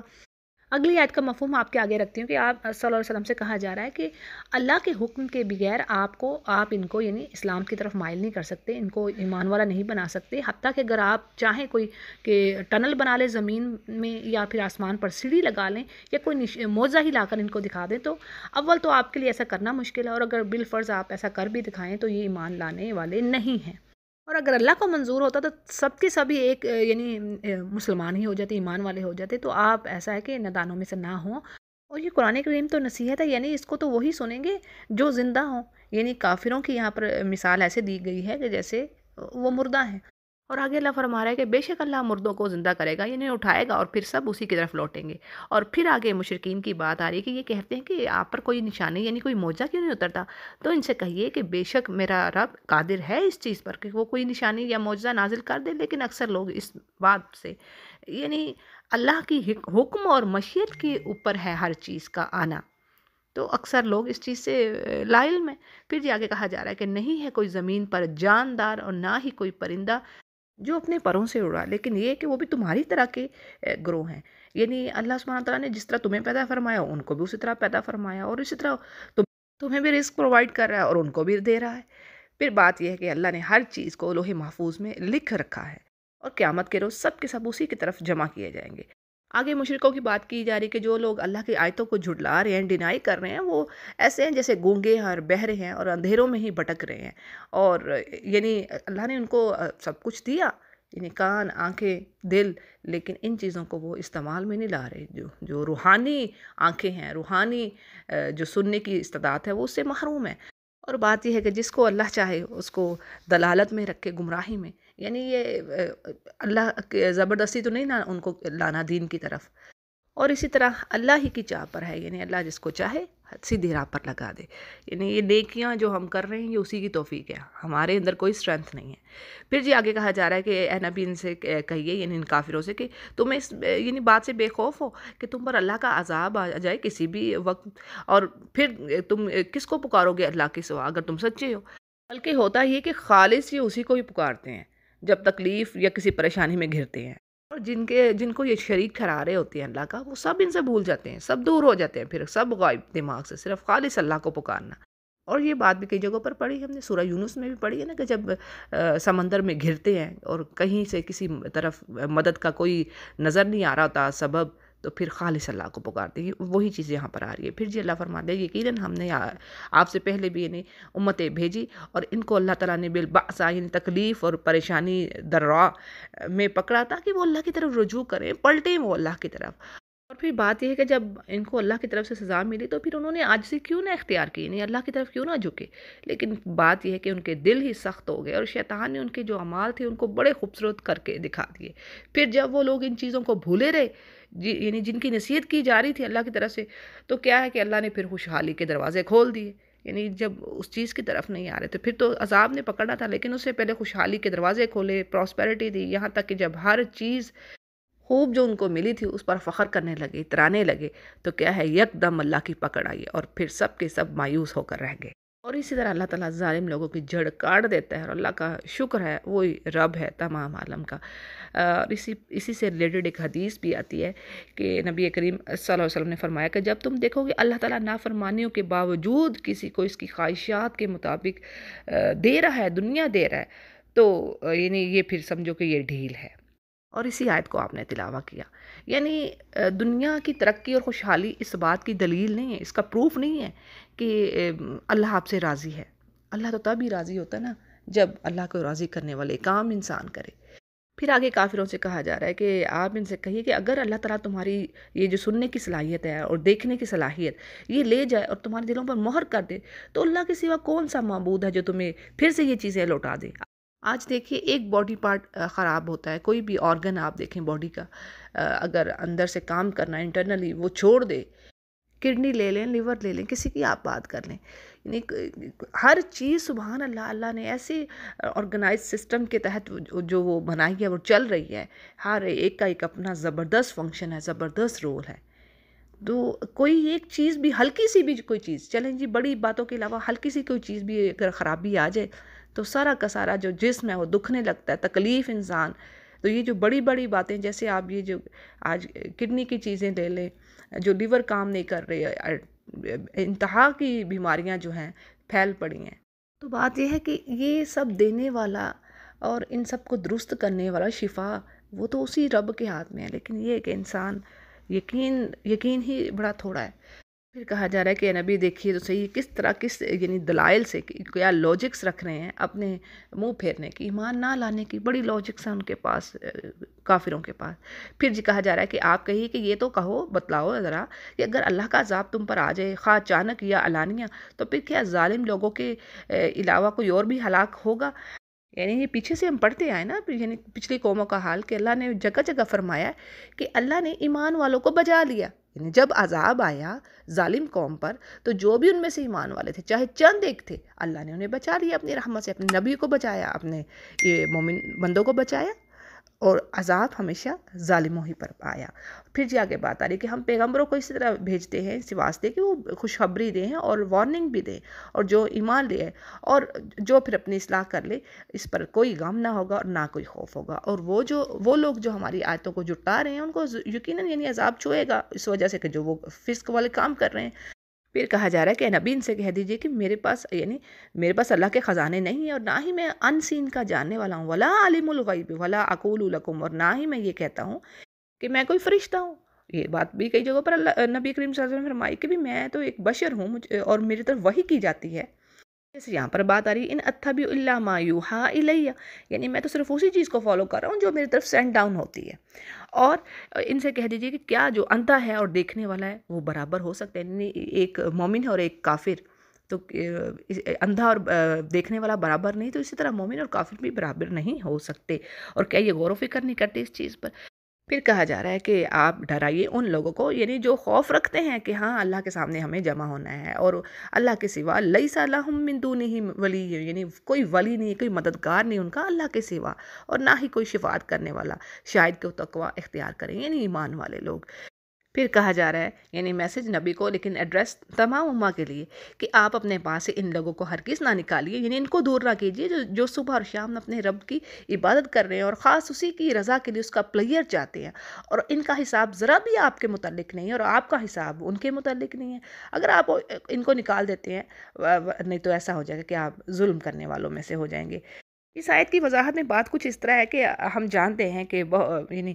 اگلی آیت کا مفہوم آپ کے آگے رکھتی ہوں کہ آپ صلی اللہ علیہ وسلم سے کہا جا رہا ہے کہ اللہ کے حکم کے بغیر آپ ان کو یعنی اسلام کی طرف مائل نہیں کر سکتے، ان کو ایمان والا نہیں بنا سکتے، حتیٰ کہ اگر آپ چاہیں کوئی کہ ٹنل بنا لیں زمین میں یا پھر آسمان پر سیڑھی لگا لیں یا کوئی معجزہ ہی لا کر ان کو دکھا دیں، تو اول تو آپ کے لیے ایسا کرنا مشکل ہے، اور اگر بالفرض آپ ایسا کر بھی دکھائیں تو یہ ایمان لانے والے نہیں ہیں۔ اور اگر اللہ کو منظور ہوتا تو سب کے سبھی ایک یعنی مسلمان ہی ہو جاتے، ایمان والے ہو جاتے، تو آپ ایسا ہے کہ نادانوں میں سے نہ ہوں۔ اور یہ قرآن کریم تو نصیحت ہے، یعنی اس کو تو وہی سنیں گے جو زندہ ہوں، یعنی کافروں کی یہاں پر مثال ایسے دی گئی ہے کہ جیسے وہ مردہ ہیں، اور آگے اللہ فرما رہا ہے کہ بے شک اللہ مردوں کو زندہ کرے گا، یعنی اٹھائے گا اور پھر سب اسی کی طرف لوٹیں گے۔ اور پھر آگے مشرکین کی بات آ رہی ہے کہ یہ کہتے ہیں کہ آپ پر کوئی نشانی یعنی کوئی معجزہ کیوں نہیں اترتا، تو ان سے کہیے کہ بے شک میرا رب قادر ہے اس چیز پر کہ وہ کوئی نشانی یا معجزہ نازل کر دے، لیکن اکثر لوگ اس بات سے یعنی اللہ کی حکم اور مشیت کے اوپر ہے ہر چیز کا آنا، تو اکثر لوگ اس چیز سے لا علم ہے۔ پھر جی آگے کہا جا رہا ہے کہ نہیں ہے کوئی زمین پر جاندار اور نہ ہی کوئی پرندہ جو اپنے پروں سے اڑا، لیکن یہ کہ وہ بھی تمہاری طرح کے گروہ ہیں، یعنی اللہ سبحانہ تعالیٰ نے جس طرح تمہیں پیدا فرمایا ان کو بھی اسی طرح پیدا فرمایا، اور اسی طرح تمہیں بھی رزق پرووائڈ کر رہا ہے اور ان کو بھی دے رہا ہے۔ پھر بات یہ ہے کہ اللہ نے ہر چیز کو لوح محفوظ میں لکھ رکھا ہے، اور قیامت کے روز سب کے سب اسی کی طرف جمع کیے جائیں گے۔ آگے مشرکوں کی بات کی جا رہی کہ جو لوگ اللہ کی آیتوں کو جھٹلا رہے ہیں، ڈینائی کر رہے ہیں، وہ ایسے ہیں جیسے گونگے اور بہرے ہیں اور اندھیروں میں ہی بھٹک رہے ہیں، اور یعنی اللہ نے ان کو سب کچھ دیا، یعنی کان، آنکھیں، دل، لیکن ان چیزوں کو وہ استعمال میں نہیں لا رہے، جو روحانی آنکھیں ہیں، روحانی جو سننے کی استعداد ہے وہ اس سے محروم ہے۔ اور بات یہ ہے کہ جس کو اللہ چاہے اس کو دلالت میں رکھے، گمراہی میں، یعنی یہ اللہ کے زبردستی تو نہیں نا ان کو لانا دین کی طرف، اور اسی طرح اللہ ہی کی چاہ پر ہے، یعنی اللہ جس کو چاہے سیدھی راہ پر لگا دے، یعنی یہ نیکیاں جو ہم کر رہے ہیں یہ اسی کی توفیق ہے، ہمارے اندر کوئی اسٹرینتھ نہیں ہے۔ پھر جی آگے کہا جا رہا ہے کہ اے نبی ان سے کہیے، یعنی ان کافروں سے، کہ تم اس یعنی بات سے بے خوف ہو کہ تم پر اللہ کا عذاب آ جائے کسی بھی وقت، اور پھر تم کس کو پکارو گے اللہ کے سوا اگر تم سچے ہو، بلکہ ہوتا یہ کہ خالص یہ اسی کو ہی پکارتے ہیں جب تکلیف یا کسی پریشانی میں گھرتے ہیں، اور جن کو یہ شریک ٹھہرا رہے ہوتے ہیں اللہ کا، وہ سب ان سے بھول جاتے ہیں، سب دور ہو جاتے ہیں، پھر سب غائب دماغ سے، صرف خالص اللہ کو پکارنا۔ اور یہ بات بھی کئی جگہوں پر پڑھی ہم نے، سورہ یونس میں بھی پڑھی ہے نا، کہ جب سمندر میں گھرتے ہیں اور کہیں سے کسی طرف مدد کا کوئی نظر نہیں آ رہا ہوتا سبب، تو پھر خالص اللہ کو پکارتے ہیں، وہی چیز یہاں پر آ رہی ہے۔ پھر جی اللہ فرماتے ہیں یقیناً ہم نے آپ سے پہلے بھی یعنی امتیں بھیجی، اور ان کو اللہ تعالیٰ نے بالبعثا یعنی تکلیف اور پریشانی درا میں پکڑا تاکہ وہ اللہ کی طرف رجوع کریں، پلٹیں وہ اللہ کی طرف۔ اور پھر بات یہ ہے کہ جب ان کو اللہ کی طرف سے سزا ملی تو پھر انہوں نے عاجزی کیوں نہ اختیار کی، یعنی اللہ کی طرف کیوں نہ جھکے، لیکن بات یہ ہے کہ ان کے دل ہی سخت ہو گئے، اور شیطان نے ان کے جو اعمال تھے ان کو بڑے خوبصورت کر کے دکھا دیے۔ پھر جب وہ لوگ ان چیزوں کو بھولے رہے، یعنی جن کی نصیحت کی جا رہی تھی اللہ کی طرف سے، تو کیا ہے کہ اللہ نے پھر خوشحالی کے دروازے کھول دیے، یعنی جب اس چیز کی طرف نہیں آ رہے تھے، پھر تو عذاب نے پکڑنا تھا، لیکن اس سے پہلے خوشحالی کے دروازے کھولے، پراسپیرٹی دی، یہاں تک کہ جب ہر چیز خوب جو ان کو ملی تھی اس پر فخر کرنے لگے، اترانے لگے، تو کیا ہے یکدم اللہ کی پکڑ آئی اور پھر سب کے سب مایوس ہو کر رہ گئے۔ اور اسی طرح اللہ تعالیٰ ظالم لوگوں کی جڑ کاٹ دیتا ہے، اور اللہ کا شکر ہے وہی رب ہے تمام عالم کا۔ اور اسی سے ریلیٹڈ ایک حدیث بھی آتی ہے کہ نبی کریم صلی اللہ علیہ وسلم نے فرمایا کہ جب تم دیکھو گے اللہ تعالیٰ نافرمانیوں کے باوجود کسی کو اس کی خواہشات کے مطابق دے رہا ہے، دنیا دے رہا ہے، تو یعنی یہ پھر سمجھو کہ یہ ڈھیل ہے۔ اور اسی آیت کو آپ نے تلاوہ کیا، یعنی دنیا کی ترقی اور خوشحالی اس بات کی دلیل نہیں ہے، اس کا پروف نہیں ہے کہ اللہ آپ سے راضی ہے۔ اللہ تو تب ہی راضی ہوتا ہے نا جب اللہ کو راضی کرنے والے کام انسان کرے۔ پھر آگے کافروں سے کہا جا رہا ہے کہ آپ ان سے کہیے کہ اگر اللہ تعالیٰ تمہاری یہ جو سننے کی صلاحیت ہے اور دیکھنے کی صلاحیت یہ لے جائے اور تمہارے دلوں پر مہر کر دے، تو اللہ کے سوا کون سا معبود ہے جو تمہیں پھر سے یہ چیزیں لوٹا دے۔ آج دیکھیے ایک باڈی پارٹ خراب ہوتا ہے، کوئی بھی آرگن آپ دیکھیں باڈی کا، اگر اندر سے کام کرنا انٹرنلی وہ چھوڑ دے، کڈنی لے لیں، لیور لے لیں، کسی کی آپ بات کر لیں، یعنی ہر چیز سبحان اللہ، اللہ نے ایسے آرگنائز سسٹم کے تحت جو وہ بنائی ہے وہ چل رہی ہے، ہر ایک کا ایک اپنا زبردست فنکشن ہے، زبردست رول ہے۔ تو کوئی ایک چیز بھی، ہلکی سی بھی کوئی چیز، چلیں جی بڑی باتوں کے علاوہ ہلکی سی کوئی چیز بھی اگر خرابی آ جائے تو سارا کا سارا جو جسم ہے وہ دکھنے لگتا ہے، تکلیف انسان۔ تو یہ جو بڑی بڑی باتیں، جیسے آپ یہ جو آج کڈنی کی چیزیں لے لیں، جو لیور کام نہیں کر رہے، انتہا کی بیماریاں جو ہیں پھیل پڑی ہیں۔ تو بات یہ ہے کہ یہ سب دینے والا اور ان سب کو درست کرنے والا شفا وہ تو اسی رب کے ہاتھ میں ہے، لیکن یہ کہ انسان یقین ہی بڑا تھوڑا ہے۔ پھر کہا جا رہا ہے کہ نبی دیکھیے تو صحیح کس طرح یعنی دلائل سے کیا لاجکس رکھ رہے ہیں اپنے منہ پھیرنے کی، ایمان نہ لانے کی، بڑی لاجکس ہیں ان کے پاس، کافروں کے پاس۔ پھر جی کہا جا رہا ہے کہ آپ کہیے کہ یہ تو کہو، بتلاؤ ذرا کہ اگر اللہ کا عذاب تم پر آ جائے، خواہ اچانک یا علانیہ، تو پھر کیا ظالم لوگوں کے علاوہ کوئی اور بھی ہلاک ہوگا؟ یعنی یہ پیچھے سے ہم پڑھتے آئے نا، یعنی پچھلی قوموں کا حال، کہ اللہ نے جگہ جگہ فرمایا ہے کہ اللہ نے ایمان والوں کو بچا لیا۔ یعنی جب عذاب آیا ظالم قوم پر تو جو بھی ان میں سے ایمان والے تھے، چاہے چند ایک تھے، اللہ نے انہیں بچا لیا اپنی رحمت سے، اپنے نبی کو بچایا، اپنے یہ مومن بندوں کو بچایا، اور عذاب ہمیشہ ظالموں ہی پر آیا۔ پھر جی آگے بات آ رہی ہے کہ ہم پیغمبروں کو اسی طرح بھیجتے ہیں اس واسطے کہ وہ خوشخبری دیں اور وارننگ بھی دیں، اور جو ایمان لے اور جو پھر اپنی اصلاح کر لے، اس پر کوئی غم نہ ہوگا اور نہ کوئی خوف ہوگا۔ اور وہ لوگ جو ہماری آیتوں کو جھٹلا رہے ہیں ان کو یقیناً یعنی عذاب چھوئے گا، اس وجہ سے کہ جو وہ فسق والے کام کر رہے ہیں۔ پھر کہا جا رہا ہے کہ نبی ان سے کہہ دیجئے کہ میرے پاس اللہ کے خزانے نہیں ہیں، اور نہ ہی میں ان سین کا جاننے والا ہوں، ولا عالم الغیب ولا اقول لکم، اور نہ ہی میں یہ کہتا ہوں کہ میں کوئی فرشتہ ہوں۔ یہ بات بھی کئی جگہوں پر نبی کریم صلی اللہ علیہ وسلم نے فرمائی کہ بھی میں تو ایک بشر ہوں، اور میری طرف وحی کی جاتی ہے۔ جیسے یہاں پر بات آ رہی ہے ان اتبع الا ما یوحا الیہ، یعنی میں تو صرف اسی چیز کو فالو کر رہا ہوں جو میری طرف سینڈ ڈاؤن ہوتی ہے۔ اور ان سے کہہ دیجئے کہ کیا جو اندھا ہے اور دیکھنے والا ہے وہ برابر ہو سکتے ہیں؟ یعنی ایک مومن ہے اور ایک کافر، تو اندھا اور دیکھنے والا برابر نہیں، تو اسی طرح مومن اور کافر بھی برابر نہیں ہو سکتے۔ اور کیا یہ غور و فکر نہیں کرتے اس چیز پر؟ پھر کہا جا رہا ہے کہ آپ ڈرائیے ان لوگوں کو، یعنی جو خوف رکھتے ہیں کہ ہاں اللہ کے سامنے ہمیں جمع ہونا ہے، اور اللہ کے سوا لیس لہم من دونہ ولی، یعنی کوئی ولی نہیں، کوئی مددگار نہیں ان کا اللہ کے سوا، اور نہ ہی کوئی شفاعت کرنے والا، شاید کہ وہ تقوی اختیار کریں، یعنی ایمان والے لوگ۔ پھر کہا جا رہا ہے یعنی میسج نبی کو، لیکن ایڈریس تمام امہ کے لیے، کہ آپ اپنے پاس سے ان لوگوں کو ہرگز نہ نکالیے، یعنی ان کو دور نہ کیجیے جو صبح اور شام اپنے رب کی عبادت کر رہے ہیں اور خاص اسی کی رضا کے لیے اس کا پلیئر چاہتے ہیں، اور ان کا حساب ذرا بھی آپ کے متعلق نہیں ہے اور آپ کا حساب ان کے متعلق نہیں ہے۔ اگر آپ ان کو نکال دیتے ہیں، نہیں تو ایسا ہو جائے گا کہ آپ ظلم کرنے والوں میں سے ہو جائیں گے۔ اس آیت کی وضاحت میں بات کچھ اس طرح ہے کہ ہم جانتے ہیں کہ یعنی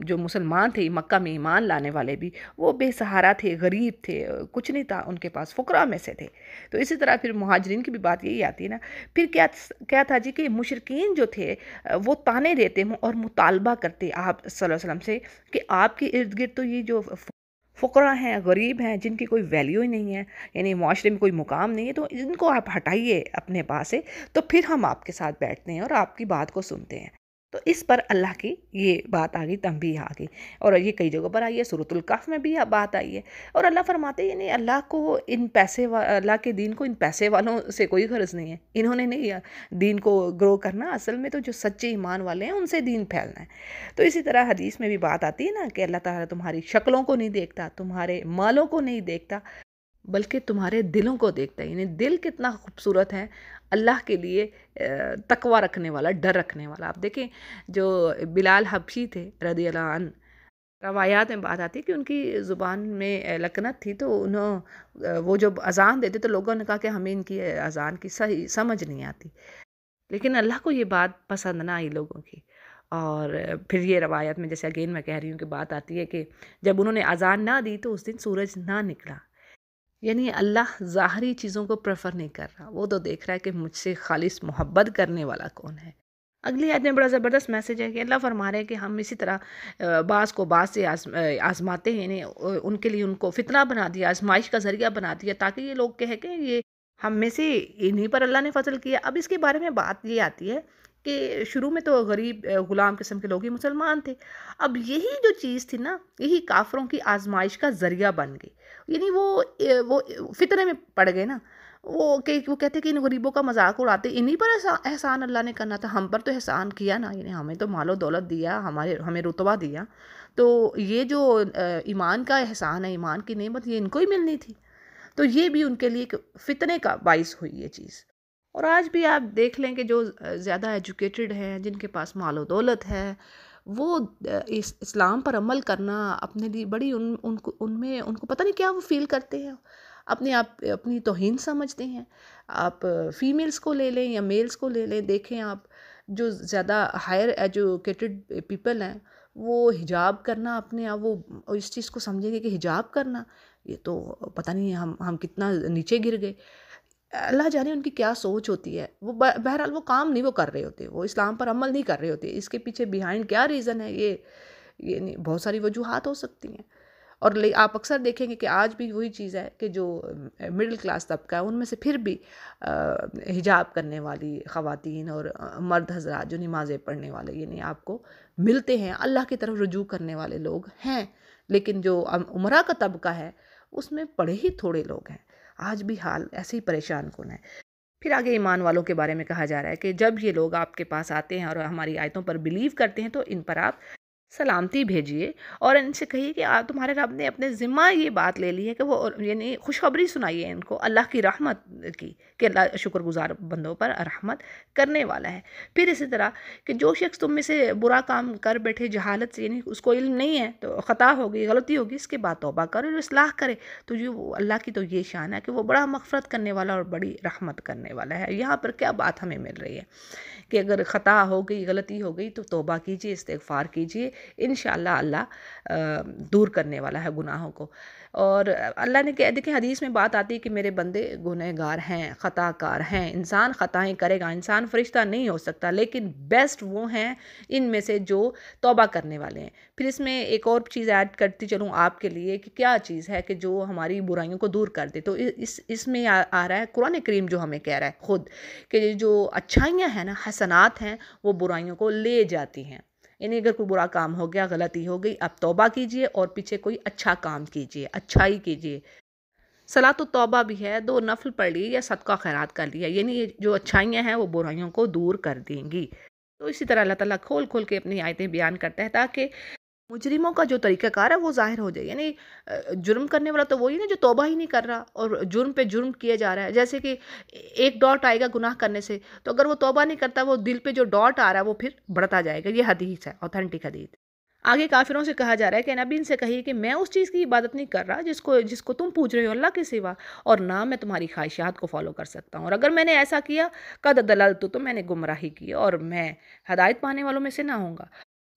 جو مسلمان تھے مکہ میں ایمان لانے والے بھی، وہ بے سہارا تھے، غریب تھے، کچھ نہیں تھا ان کے پاس، فقراء میں سے تھے۔ تو اسی طرح پھر مہاجرین کی بھی بات یہی آتی ہے نا۔ پھر کیا تھا جی کہ مشرکین جو تھے وہ طعنے دیتے اور مطالبہ کرتے آپ صلی اللہ علیہ وسلم سے کہ آپ کے ارد گرد تو یہ جو فقراء ہیں، غریب ہیں، جن کی کوئی ویلیو ہی نہیں ہے، یعنی معاشرے میں کوئی مقام نہیں ہے، تو ان کو آپ ہٹائیے اپنے پاس سے، تو پھر ہم آپ کے ساتھ بیٹھتے ہیں اور آپ کی بات کو سنتے ہیں۔ تو اس پر اللہ کی یہ بات آ گئی، تنبیہ آ گئی، اور یہ کئی جگہوں پر آئی ہے، سورۃ الکہف میں بھی بات آئی ہے۔ اور اللہ فرماتے ہیں یعنی اللہ کو اللہ کے دین کو ان پیسے والوں سے کوئی غرض نہیں ہے، انہوں نے نہیں دین کو گرو کرنا، اصل میں تو جو سچے ایمان والے ہیں ان سے دین پھیلنا ہے۔ تو اسی طرح حدیث میں بھی بات آتی ہے نا کہ اللہ تعالیٰ تمہاری شکلوں کو نہیں دیکھتا، تمہارے مالوں کو نہیں دیکھتا، بلکہ تمہارے دلوں کو دیکھتا ہے۔ یعنی دل کتنا خوبصورت ہے اللہ کے لیے، تقوی رکھنے والا، ڈر رکھنے والا۔ آپ دیکھیں جو بلال حبشی تھے رضی اللہ عنہ، روایات میں بات آتی ہے کہ ان کی زبان میں لکنت تھی، تو وہ جب اذان دیتے تو لوگوں نے کہا کہ ہمیں ان کی اذان کی صحیح سمجھ نہیں آتی، لیکن اللہ کو یہ بات پسند نہ آئی لوگوں کی۔ اور پھر یہ روایت میں جیسے اگین میں کہہ رہی ہوں کہ بات آتی ہے کہ جب انہوں نے اذان نہ دی تو اس دن سورج نہ نکلا۔ یعنی اللہ ظاہری چیزوں کو پریفر نہیں کر رہا، وہ تو دیکھ رہا ہے کہ مجھ سے خالص محبت کرنے والا کون ہے۔ اگلی آیت میں بڑا زبردست میسج ہے کہ اللہ فرما رہے ہیں کہ ہم اسی طرح بعض کو بعض سے آزماتے ہیں، یعنی ان کے لیے ان کو فتنہ بنا دیا، آزمائش کا ذریعہ بنا دیا، تاکہ یہ لوگ کہیں کہ یہ ہم میں سے انہی پر اللہ نے فضل کیا۔ اب اس کے بارے میں بات یہ آتی ہے کہ شروع میں تو غریب غلام قسم کے لوگ ہی مسلمان تھے، اب یہی جو چیز تھی نا، یہی کافروں کی آزمائش کا ذریعہ بن گئی، یعنی وہ فطرے میں پڑ گئے نا، وہ کہتے کہ ان غریبوں کا مذاق اڑاتے، انہی پر احسان اللہ نے کرنا تھا، ہم پر تو احسان کیا نا، یعنی ہمیں تو مال و دولت دیا، ہمیں رتبہ دیا، تو یہ جو ایمان کا احسان ہے، ایمان کی نعمت، یہ ان کو ہی ملنی تھی۔ تو یہ بھی ان کے لیے ایک فتنے کا باعث ہوئی یہ چیز۔ اور آج بھی آپ دیکھ لیں کہ جو زیادہ ایجوکیٹڈ ہیں، جن کے پاس مال و دولت ہے، وہ اسلام پر عمل کرنا اپنے لیے بڑی ان کو پتہ نہیں کیا وہ فیل کرتے ہیں، اپنی توہین سمجھتے ہیں۔ آپ فیمیلز کو لے لیں یا میلز کو لے لیں، دیکھیں آپ جو زیادہ ہائر ایجوکیٹڈ پیپل ہیں، وہ حجاب کرنا اپنے آپ، وہ اس چیز کو سمجھیں گے کہ حجاب کرنا یہ تو پتہ نہیں ہم کتنا نیچے گر گئے۔ اللہ جانے ان کی کیا سوچ ہوتی ہے، وہ بہرحال وہ کام نہیں وہ کر رہے ہوتے، وہ اسلام پر عمل نہیں کر رہے ہوتے، اس کے پیچھے بیہائنڈ کیا ریزن ہے، یہ نہیں، بہت ساری وجوہات ہو سکتی ہیں۔ اور آپ اکثر دیکھیں گے کہ آج بھی وہی چیز ہے کہ جو مڈل کلاس طبقہ ہے، ان میں سے پھر بھی حجاب کرنے والی خواتین اور مرد حضرات جو نمازیں پڑھنے والے، یعنی آپ کو ملتے ہیں، اللہ کی طرف رجوع کرنے والے لوگ ہیں، لیکن جو امراء کا طبقہ ہے اس میں بڑے ہی تھوڑے لوگ ہیں۔ آج بھی حال ایسے ہی پریشان کن ہے۔ پھر آگے ایمان والوں کے بارے میں کہا جا رہا ہے کہ جب یہ لوگ آپ کے پاس آتے ہیں اور ہماری آیتوں پر بلیو کرتے ہیں تو ان پر آپ سلامتی بھیجیے اور ان سے کہیے کہ تمہارے رب نے اپنے ذمہ یہ بات لے لی ہے کہ وہ، یعنی خوشخبری سنائیے ان کو اللہ کی رحمت کی، کہ اللہ شکر گزار بندوں پر رحمت کرنے والا ہے۔ پھر اسی طرح کہ جو شخص تم میں سے برا کام کر بیٹھے جہالت سے، یعنی اس کو علم نہیں ہے، تو خطا ہوگی، غلطی ہوگی، اس کے بعد توبہ کرے اور اصلاح کرے، تو اللہ کی تو یہ شان ہے کہ وہ بڑا مغفرت کرنے والا اور بڑی رحمت کرنے والا ہے۔ یہاں پر کیا بات ہمیں مل رہی ہے کہ اگر خطا ہو گئی، غلطی ہو گئی تو توبہ کیجئے، استغفار کیجئے، انشاءاللہ اللہ دور کرنے والا ہے گناہوں کو۔ اور اللہ نے دیکھیں حدیث میں بات آتی ہے کہ میرے بندے گنہگار ہیں، خطا کار ہیں، انسان خطائیں کرے گا، انسان فرشتہ نہیں ہو سکتا، لیکن بیسٹ وہ ہیں ان میں سے جو توبہ کرنے والے ہیں۔ پھر اس میں ایک اور چیز ایڈ کرتی چلوں آپ کے لیے کہ کیا چیز ہے کہ جو ہماری برائیوں کو دور کر دے، تو اس میں آ رہا ہے قرآن کریم جو ہمیں کہہ رہا ہے خود کہ جو اچھائیاں ہیں نا، حسنات ہیں، وہ برائیوں کو لے جاتی ہیں، یعنی اگر کوئی برا کام ہو گیا، غلطی ہو گئی، اب توبہ کیجئے اور پیچھے کوئی اچھا کام کیجئے، اچھائی کیجئے۔ صلاۃ التوبہ بھی ہے، 2 نفل پڑھ لی یا صدقہ خیرات کر لیا، یعنی یہ جو اچھائیاں ہیں وہ برائیوں کو دور کر دیں گی۔ تو اسی طرح اللہ تعالیٰ کھول کھول کے اپنی آیتیں بیان کرتا ہے تاکہ مجرموں کا جو طریقہ کار ہے وہ ظاہر ہو جائے، یعنی جرم کرنے والا تو وہی نا جو توبہ ہی نہیں کر رہا اور جرم پہ جرم کیا جا رہا ہے، جیسے کہ ایک ڈاٹ آئے گا گناہ کرنے سے، تو اگر وہ توبہ نہیں کرتا، وہ دل پہ جو ڈاٹ آ رہا ہے وہ پھر بڑھتا جائے گا۔ یہ حدیث ہے، اوتھینٹک حدیث۔ آگے کافروں سے کہا جا رہا ہے کہ نبی ان سے کہیے کہ میں اس چیز کی عبادت نہیں کر رہا جس کو تم پوچھ رہے ہو اللہ کے سوا، اور نہ میں تمہاری خواہشات کو فالو کر سکتا ہوں، اور اگر میں نے ایسا کیا قد دللت تو میں نے گمراہی کی اور میں ہدایت پانے والوں میں سے نہ ہوں گا۔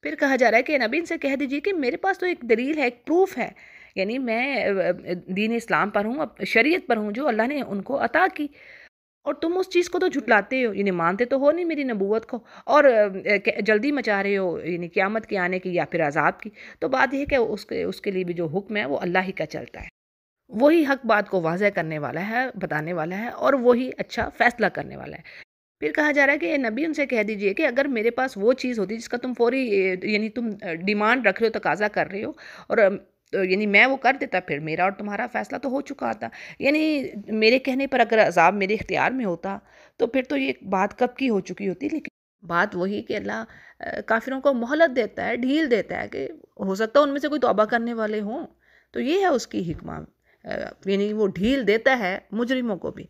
پھر کہا جا رہا ہے کہ نبی ان سے کہہ دیجئے کہ میرے پاس تو ایک دلیل ہے، ایک پروف ہے، یعنی میں دین اسلام پر ہوں، شریعت پر ہوں جو اللہ نے ان کو عطا کی، اور تم اس چیز کو تو جھٹلاتے ہو، یعنی مانتے تو ہو نہیں میری نبوت کو، اور جلدی مچا رہے ہو یعنی قیامت کے آنے کی یا پھر عذاب کی۔ تو بات یہ ہے کہ اس کے لیے بھی جو حکم ہے وہ اللہ ہی کا چلتا ہے، وہی حق بات کو واضح کرنے والا ہے، بتانے والا ہے، اور وہی اچھا فیصلہ کرنے والا ہے۔ پھر کہا جا رہا ہے کہ اے نبی ان سے کہہ دیجئے کہ اگر میرے پاس وہ چیز ہوتی جس کا تم فوری یعنی تم ڈیمانڈ رکھ رہے ہو، تقاضا کر رہے ہو، اور یعنی میں وہ کر دیتا، پھر میرا اور تمہارا فیصلہ تو ہو چکا تھا، یعنی میرے کہنے پر اگر عذاب میرے اختیار میں ہوتا تو پھر تو یہ بات کب کی ہو چکی ہوتی۔ لیکن بات وہی کہ اللہ کافروں کو مہلت دیتا ہے، ڈھیل دیتا ہے کہ ہو سکتا ہے ان میں سے کوئی توبہ کرنے والے ہوں، تو یہ ہے اس کی حکمہ، یعنی وہ ڈھیل دیتا ہے مجرموں کو بھی۔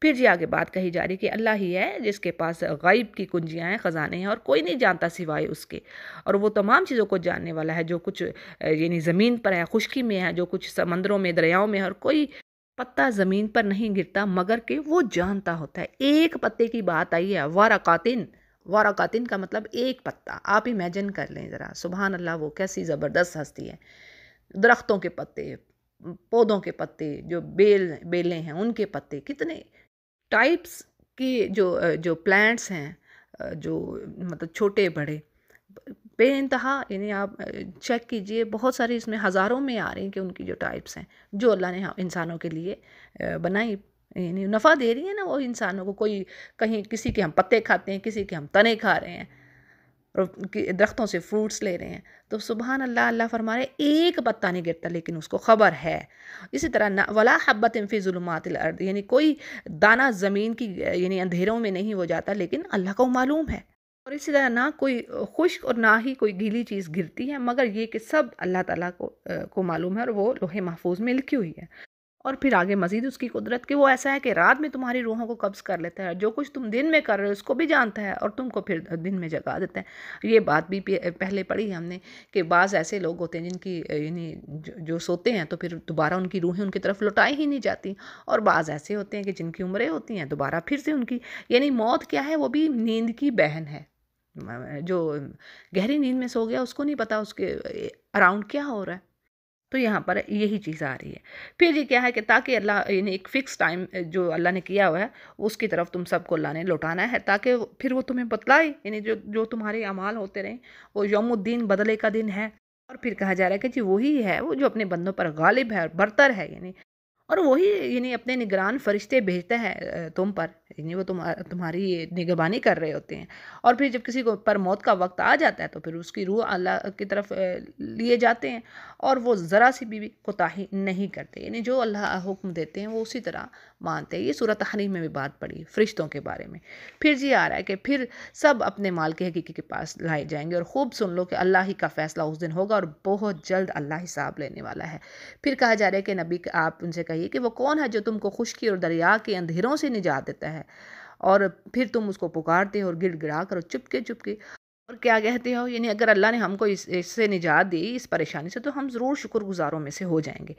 پھر جی آگے بات کہی جا رہی کہ اللہ ہی ہے جس کے پاس غیب کی کنجیاں ہیں، خزانے ہیں، اور کوئی نہیں جانتا سوائے اس کے، اور وہ تمام چیزوں کو جاننے والا ہے، جو کچھ یعنی زمین پر ہے، خشکی میں ہے، جو کچھ سمندروں میں، دریاؤں میں ہے، اور کوئی پتا زمین پر نہیں گرتا مگر کہ وہ جانتا ہوتا ہے۔ ایک پتے کی بات آئی ہے، ورقاتن، ورقاتن کا مطلب ایک پتا، آپ امیجن کر لیں ذرا، سبحان اللہ، وہ کیسی زبردست ہستی ہے۔ درختوں کے پتے، پودوں کے پتے، جو بیلیں ہیں ان کے پتے، کتنے ٹائپس کی جو پلانٹس ہیں، جو مطلب چھوٹے بڑے بے انتہا، یعنی آپ چیک کیجئے، بہت ساری اس میں ہزاروں میں آ رہی ہیں کہ ان کی جو ٹائپس ہیں جو اللہ نے انسانوں کے لیے بنائی، یعنی نفع دے رہی ہیں نا وہ انسانوں کو. کوئی کہیں کسی کے ہم پتے کھاتے ہیں، کسی کے ہم تنے کھا رہے ہیں، اور درختوں سے فروٹس لے رہے ہیں. تو سبحان اللہ، اللہ فرما رہے ایک پتا نہیں گرتا لیکن اس کو خبر ہے. اسی طرح ولا حبۃ فی ظلمات الارض، یعنی کوئی دانہ زمین کی یعنی اندھیروں میں نہیں ہو جاتا لیکن اللہ کو معلوم ہے. اور اسی طرح نہ کوئی خشک اور نہ ہی کوئی گیلی چیز گرتی ہے مگر یہ کہ سب اللہ تعالیٰ کو معلوم ہے، اور وہ لوح محفوظ میں لکھی ہوئی ہے. اور پھر آگے مزید اس کی قدرت کہ وہ ایسا ہے کہ رات میں تمہاری روحوں کو قبض کر لیتا ہے، جو کچھ تم دن میں کر رہے ہو اس کو بھی جانتا ہے، اور تم کو پھر دن میں جگا دیتا ہے. یہ بات بھی پہلے پڑھی ہم نے کہ بعض ایسے لوگ ہوتے ہیں جن کی یعنی جو سوتے ہیں تو پھر دوبارہ ان کی روحیں ان کی طرف لوٹائی ہی نہیں جاتی، اور بعض ایسے ہوتے ہیں کہ جن کی عمریں ہوتی ہیں دوبارہ پھر سے ان کی یعنی موت کیا ہے، وہ بھی نیند کی بہن ہے. جو گہری نیند میں سو گیا اس کو نہیں پتا اس کے اراؤنڈ کیا ہو رہا ہے. تو یہاں پر یہی چیز آ رہی ہے. پھر یہ کیا ہے کہ تاکہ اللہ یعنی ایک فکس ٹائم جو اللہ نے کیا ہوا ہے اس کی طرف تم سب کو اللہ نے لوٹانا ہے، تاکہ پھر وہ تمہیں بتلائے، یعنی جو تمہارے اعمال ہوتے رہیں. وہ یوم الدین، بدلے کا دن ہے. اور پھر کہا جا رہا ہے کہ جی وہی ہے وہ جو اپنے بندوں پر غالب ہے اور برتر ہے، یعنی اور وہی یعنی اپنے نگران فرشتے بھیجتا ہے تم پر، یعنی وہ تمہاری نگہبانی کر رہے ہوتے ہیں. اور پھر جب کسی کو پر موت کا وقت آ جاتا ہے تو پھر اس کی روح اللہ کی طرف لیے جاتے ہیں، اور وہ ذرا سی بھی کوتاہی نہیں کرتے، یعنی جو اللہ حکم دیتے ہیں وہ اسی طرح مانتے ہیں. یہ سورۃ تحریم میں بھی بات پڑی فرشتوں کے بارے میں. پھر جی آ رہا ہے کہ پھر سب اپنے مالک حقیقی کے پاس لائے جائیں گے، اور خوب سن لو کہ اللہ ہی کا فیصلہ اس دن ہوگا، اور بہت جلد اللہ حساب لینے والا ہے. پھر کہا جا رہا ہے کہ نبی آپ ان سے کہیے کہ وہ کون ہے جو تم کو خشکی اور دریا کے اندھیروں سے نجات دیتا ہے، اور پھر تم اس کو پکارتے ہو اور گڑ گڑا کر چپکے چپکے اور کیا کہتے ہو. یعنی اگر اللہ نے ہم کو اس سے نجات دی، اس پریشانی سے، تو ہم ضرور شکر گزاروں میں سے ہو جائیں گے.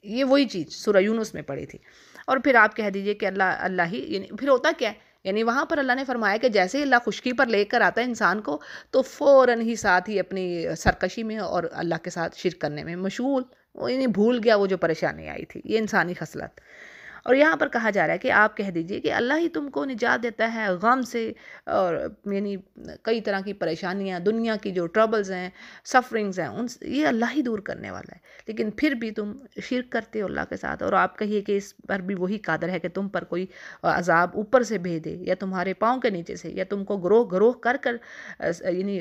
یہ وہی چیز سورہ یونس میں پڑھی تھی. اور پھر آپ کہہ دیجئے کہ اللہ ہی، یعنی پھر ہوتا کیا ہے، یعنی وہاں پر اللہ نے فرمایا کہ جیسے ہی اللہ خشکی پر لے کر آتا ہے انسان کو، تو فوراً ہی ساتھ ہی اپنی سرکشی میں اور اللہ کے ساتھ شرک کرنے میں مشغول. وہ یعنی بھول گیا وہ جو پریشانی آئی تھی. یہ انسانی خصلت. اور یہاں پر کہا جا رہا ہے کہ آپ کہہ دیجئے کہ اللہ ہی تم کو نجات دیتا ہے غم سے، اور یعنی کئی طرح کی پریشانیاں، دنیا کی جو ٹربلز ہیں، سفرنگز ہیں، یہ اللہ ہی دور کرنے والا ہے. لیکن پھر بھی تم شرک کرتے ہو اللہ کے ساتھ. اور آپ کہیے کہ اس پر بھی وہی قادر ہے کہ تم پر کوئی عذاب اوپر سے بھیج دے، یا تمہارے پاؤں کے نیچے سے، یا تم کو گروہ گروہ کر یعنی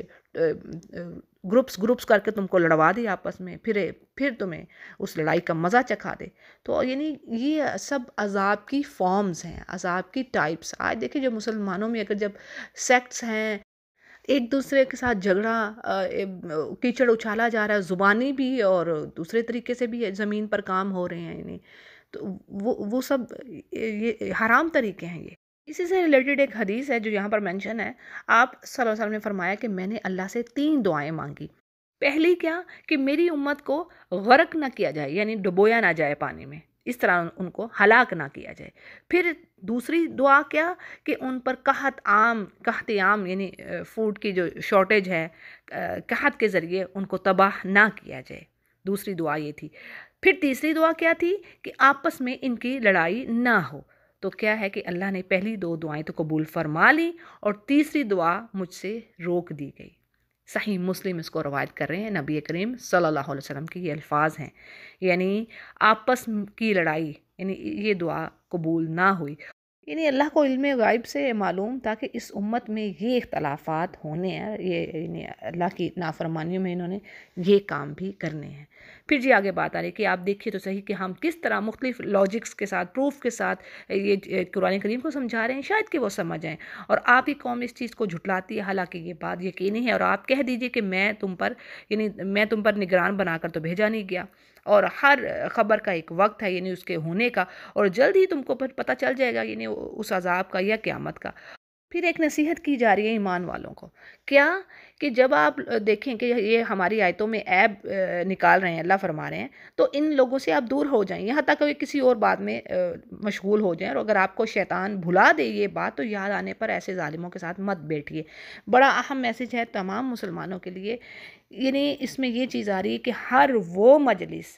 گروپس کر کے تم کو لڑوا دے آپس میں، پھر تمہیں اس لڑائی کا مزہ چکھا دے. تو یعنی یہ سب عذاب کی فارمز ہیں، عذاب کی ٹائپس. آج دیکھیں جو مسلمانوں میں اگر جب سیکٹس ہیں، ایک دوسرے کے ساتھ جھگڑا، کیچڑ اچھالا جا رہا ہے، زبانی بھی اور دوسرے طریقے سے بھی زمین پر کام ہو رہے ہیں، یعنی تو وہ سب یہ حرام طریقے ہیں. یہ اسی سے ریلیٹڈ ایک حدیث ہے جو یہاں پر مینشن ہے. آپ صلی اللہ علیہ وسلم نے فرمایا کہ میں نے اللہ سے 3 دعائیں مانگی. پہلی کیا کہ میری امت کو غرق نہ کیا جائے، یعنی ڈبویا نہ جائے پانی میں، اس طرح ان کو ہلاک نہ کیا جائے. پھر دوسری دعا کیا کہ ان پر قحط عام یعنی فوڈ کی جو شارٹیج ہے، قحط کے ذریعے ان کو تباہ نہ کیا جائے. دوسری دعا یہ تھی. پھر تیسری دعا کیا تھی کہ آپس میں ان کی لڑائی نہ ہو. تو کیا ہے کہ اللہ نے پہلی 2 دعائیں تو قبول فرما لی، اور تیسری دعا مجھ سے روک دی گئی. صحیح مسلم اس کو روایت کر رہے ہیں. نبی کریم صلی اللہ علیہ وسلم کے یہ الفاظ ہیں، یعنی آپس کی لڑائی، یعنی یہ دعا قبول نہ ہوئی. یعنی اللہ کو علم غائب سے معلوم تھا کہ اس امت میں یہ اختلافات ہونے ہیں، یہ یعنی اللہ کی نافرمانیوں میں انہوں نے یہ کام بھی کرنے ہیں. پھر جی آگے بات آ رہی ہے کہ آپ دیکھیے تو صحیح کہ ہم کس طرح مختلف لاجکس کے ساتھ، پروف کے ساتھ یہ قرآن کریم کو سمجھا رہے ہیں، شاید کہ وہ سمجھ جائیں. اور آپ ہی قوم اس چیز کو جھٹلاتی ہے، حالانکہ یہ بات یقینی ہے. اور آپ کہہ دیجئے کہ میں تم پر نگران بنا کر تو بھیجا نہیں گیا، اور ہر خبر کا ایک وقت ہے، یعنی اس کے ہونے کا، اور جلد ہی تم کو پھر پتہ چل جائے گا، یعنی اس عذاب کا یا قیامت کا. پھر ایک نصیحت کی جا رہی ہے ایمان والوں کو. کیا کہ جب آپ دیکھیں کہ یہ ہماری آیتوں میں عیب نکال رہے ہیں، اللہ فرما رہے ہیں، تو ان لوگوں سے آپ دور ہو جائیں، یہاں تک کہ کسی اور بات میں مشغول ہو جائیں. اور اگر آپ کو شیطان بھلا دے یہ بات، تو یاد آنے پر ایسے ظالموں کے ساتھ مت بیٹھیے. بڑا اہم میسج ہے تمام مسلمانوں کے لیے. یعنی اس میں یہ چیز آ رہی ہے کہ ہر وہ مجلس،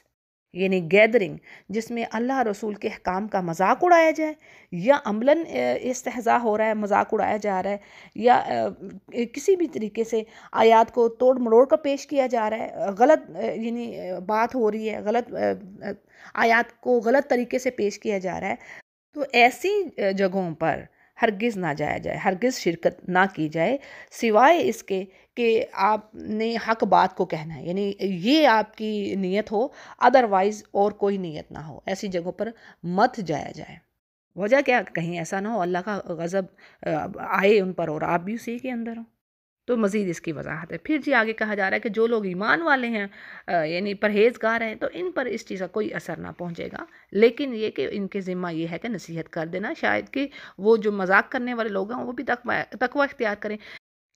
یعنی گیدرنگ جس میں اللہ رسول کے احکام کا مذاق اڑایا جائے، یا عملاً استہزاء ہو رہا ہے، مذاق اڑایا جا رہا ہے، یا کسی بھی طریقے سے آیات کو توڑ مروڑ کر پیش کیا جا رہا ہے، غلط یعنی بات ہو رہی ہے، غلط آیات کو غلط طریقے سے پیش کیا جا رہا ہے، تو ایسی جگہوں پر ہرگز نہ جایا جائے، ہرگز شرکت نہ کی جائے، سوائے اس کے کہ آپ نے حق بات کو کہنا ہے، یعنی یہ آپ کی نیت ہو، ادروائز اور کوئی نیت نہ ہو، ایسی جگہوں پر مت جایا جائے۔ وجہ کیا، کہیں ایسا نہ ہو اللہ کا غضب آئے ان پر اور آپ بھی اسی کے اندر ہوں۔ تو مزید اس کی وضاحت ہے۔ پھر جی آگے کہا جا رہا ہے کہ جو لوگ ایمان والے ہیں، یعنی پرہیزگار ہیں، تو ان پر اس چیز کا کوئی اثر نہ پہنچے گا، لیکن یہ کہ ان کے ذمہ یہ ہے کہ نصیحت کر دینا، شاید کہ وہ جو مذاق کرنے والے لوگ ہیں وہ بھی تقوی اختیار کریں۔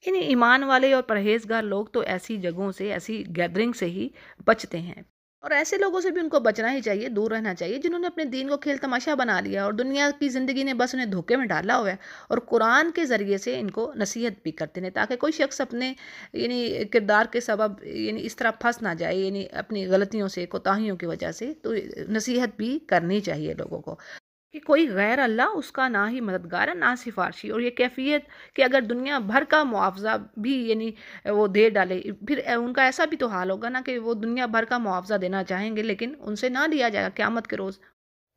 یعنی ایمان والے اور پرہیزگار لوگ تو ایسی جگہوں سے، ایسی گیدرنگ سے ہی بچتے ہیں، اور ایسے لوگوں سے بھی ان کو بچنا ہی چاہیے، دور رہنا چاہیے، جنہوں نے اپنے دین کو کھیل تماشا بنا لیا اور دنیا کی زندگی نے بس انہیں دھوکے میں ڈالا ہوا ہے، اور قرآن کے ذریعے سے ان کو نصیحت بھی کرتے ہیں تاکہ کوئی شخص اپنے یعنی کردار کے سبب یعنی اس طرح پھنس نہ جائے، یعنی اپنی غلطیوں سے، کوتاہیوں کی وجہ سے، تو نصیحت بھی کرنی چاہیے لوگوں کو کہ کوئی غیر اللہ اس کا نہ ہی مددگار ہے، نہ سفارشی، اور یہ کیفیت کہ اگر دنیا بھر کا معاوضہ بھی یعنی وہ دے ڈالے، پھر ان کا ایسا بھی تو حال ہوگا نا کہ وہ دنیا بھر کا معاوضہ دینا چاہیں گے لیکن ان سے نہ لیا جائے گا قیامت کے روز،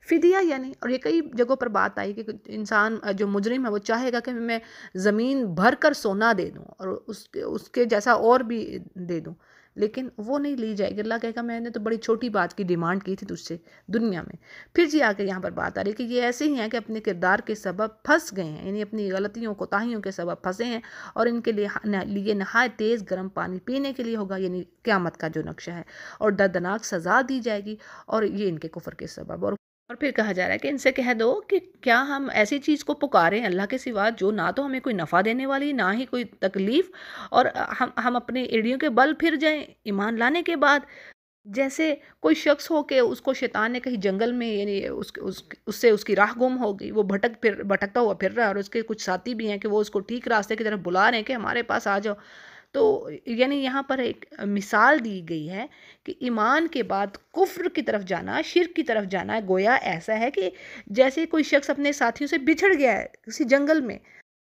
فدیہ یعنی۔ اور یہ کئی جگہوں پر بات آئی کہ انسان جو مجرم ہے وہ چاہے گا کہ میں زمین بھر کر سونا دے دوں اور اس کے جیسا اور بھی دے دوں، لیکن وہ نہیں لی جائے گی۔ اللہ کہے گا میں نے تو بڑی چھوٹی بات کی ڈیمانڈ کی تھی تجھ سے دنیا میں۔ پھر جی آگے یہاں پر بات آ رہی ہے کہ یہ ایسے ہی ہیں کہ اپنے کردار کے سبب پھنس گئے ہیں، یعنی اپنی غلطیوں کوتاہیوں کے سبب پھنسے ہیں، اور ان کے لیے نہایت تیز گرم پانی پینے کے لیے ہوگا، یعنی قیامت کا جو نقشہ ہے، اور دردناک سزا دی جائے گی، اور یہ ان کے کفر کے سبب۔ اور پھر کہا جا رہا ہے کہ ان سے کہہ دو کہ کیا ہم ایسی چیز کو پکاریں اللہ کے سوا جو نہ تو ہمیں کوئی نفع دینے والی، نہ ہی کوئی تکلیف، اور ہم اپنے ایڑیوں کے بل پھر جائیں ایمان لانے کے بعد؟ جیسے کوئی شخص ہو کہ اس کو شیطان نے کہیں جنگل میں یعنی اس سے اس کی راہ گم ہو گئی، وہ بھٹکتا ہوا پھر رہا ہے، اور اس کے کچھ ساتھی بھی ہیں کہ وہ اس کو ٹھیک راستے کی طرف بلا رہے ہیں کہ ہمارے پاس آ جاؤ، تو یعنی یہاں پر ایک مثال دی گئی ہے کہ ایمان کے بعد کفر کی طرف جانا، شرک کی طرف جانا، گویا ایسا ہے کہ جیسے کوئی شخص اپنے ساتھیوں سے بچھڑ گیا ہے کسی جنگل میں،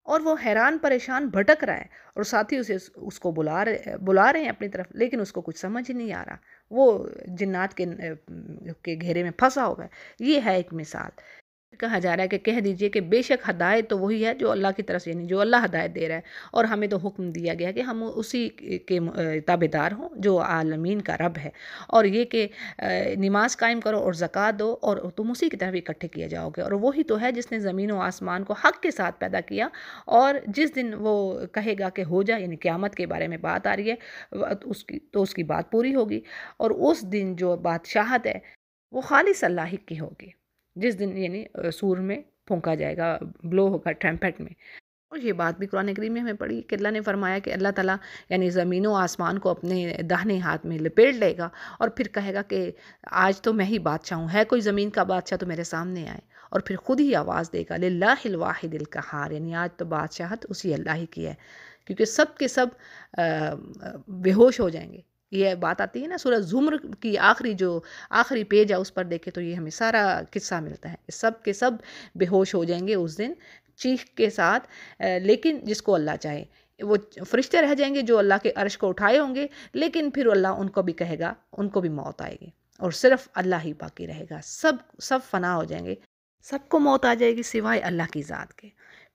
اور وہ حیران پریشان بھٹک رہا ہے، اور ساتھی اس کو بلا رہے ہیں اپنی طرف، لیکن اس کو کچھ سمجھ نہیں آ رہا، وہ جنات کے گھیرے میں پھنسا ہوا ہے۔ یہ ہے ایک مثال۔ کہا جا رہا ہے کہ کہہ دیجئے کہ بے شک ہدایت تو وہی ہے جو اللہ کی طرف سے، یعنی جو اللہ ہدایت دے رہا ہے، اور ہمیں تو حکم دیا گیا کہ ہم اسی کے تابعدار ہوں جو عالمین کا رب ہے، اور یہ کہ نماز قائم کرو اور زکوٰۃ دو، اور تم اسی کی طرف اکٹھے کیے جاؤ گے، اور وہی تو ہے جس نے زمین و آسمان کو حق کے ساتھ پیدا کیا، اور جس دن وہ کہے گا کہ ہو جائے، یعنی قیامت کے بارے میں بات آ رہی ہے، اس کی بات پوری ہوگی، اور اس دن جو بادشاہت ہے وہ خالص اللہ ہی کی ہوگی، جس دن یعنی سور میں پھونکا جائے گا، بلو ہوگا ٹرمپٹ میں۔ اور یہ بات بھی قرآن کریم میں ہمیں پڑھی کہ اللہ نے فرمایا کہ اللہ تعالیٰ یعنی زمین و آسمان کو اپنے داہنے ہاتھ میں لپیٹ لے گا، اور پھر کہے گا کہ آج تو میں ہی بادشاہ ہوں، ہے کوئی زمین کا بادشاہ تو میرے سامنے آئے، اور پھر خود ہی آواز دے گا للہ الواحد القہار، یعنی آج تو بادشاہت اسی اللہ ہی کی ہے، کیونکہ سب کے سب بے ہوش ہو جائیں گے۔ یہ بات آتی ہے نا سورہ زمر کی آخری پیج ہے، اس پر دیکھے تو یہ ہمیں سارا قصہ ملتا ہے، سب کے سب بے ہوش ہو جائیں گے اس دن چیخ کے ساتھ، لیکن جس کو اللہ چاہے، وہ فرشتے رہ جائیں گے جو اللہ کے عرش کو اٹھائے ہوں گے، لیکن پھر اللہ ان کو بھی کہے گا، ان کو بھی موت آئے گی، اور صرف اللہ ہی باقی رہے گا، سب فنا ہو جائیں گے، سب کو موت آ جائے گی سوائے اللہ کی ذات کے۔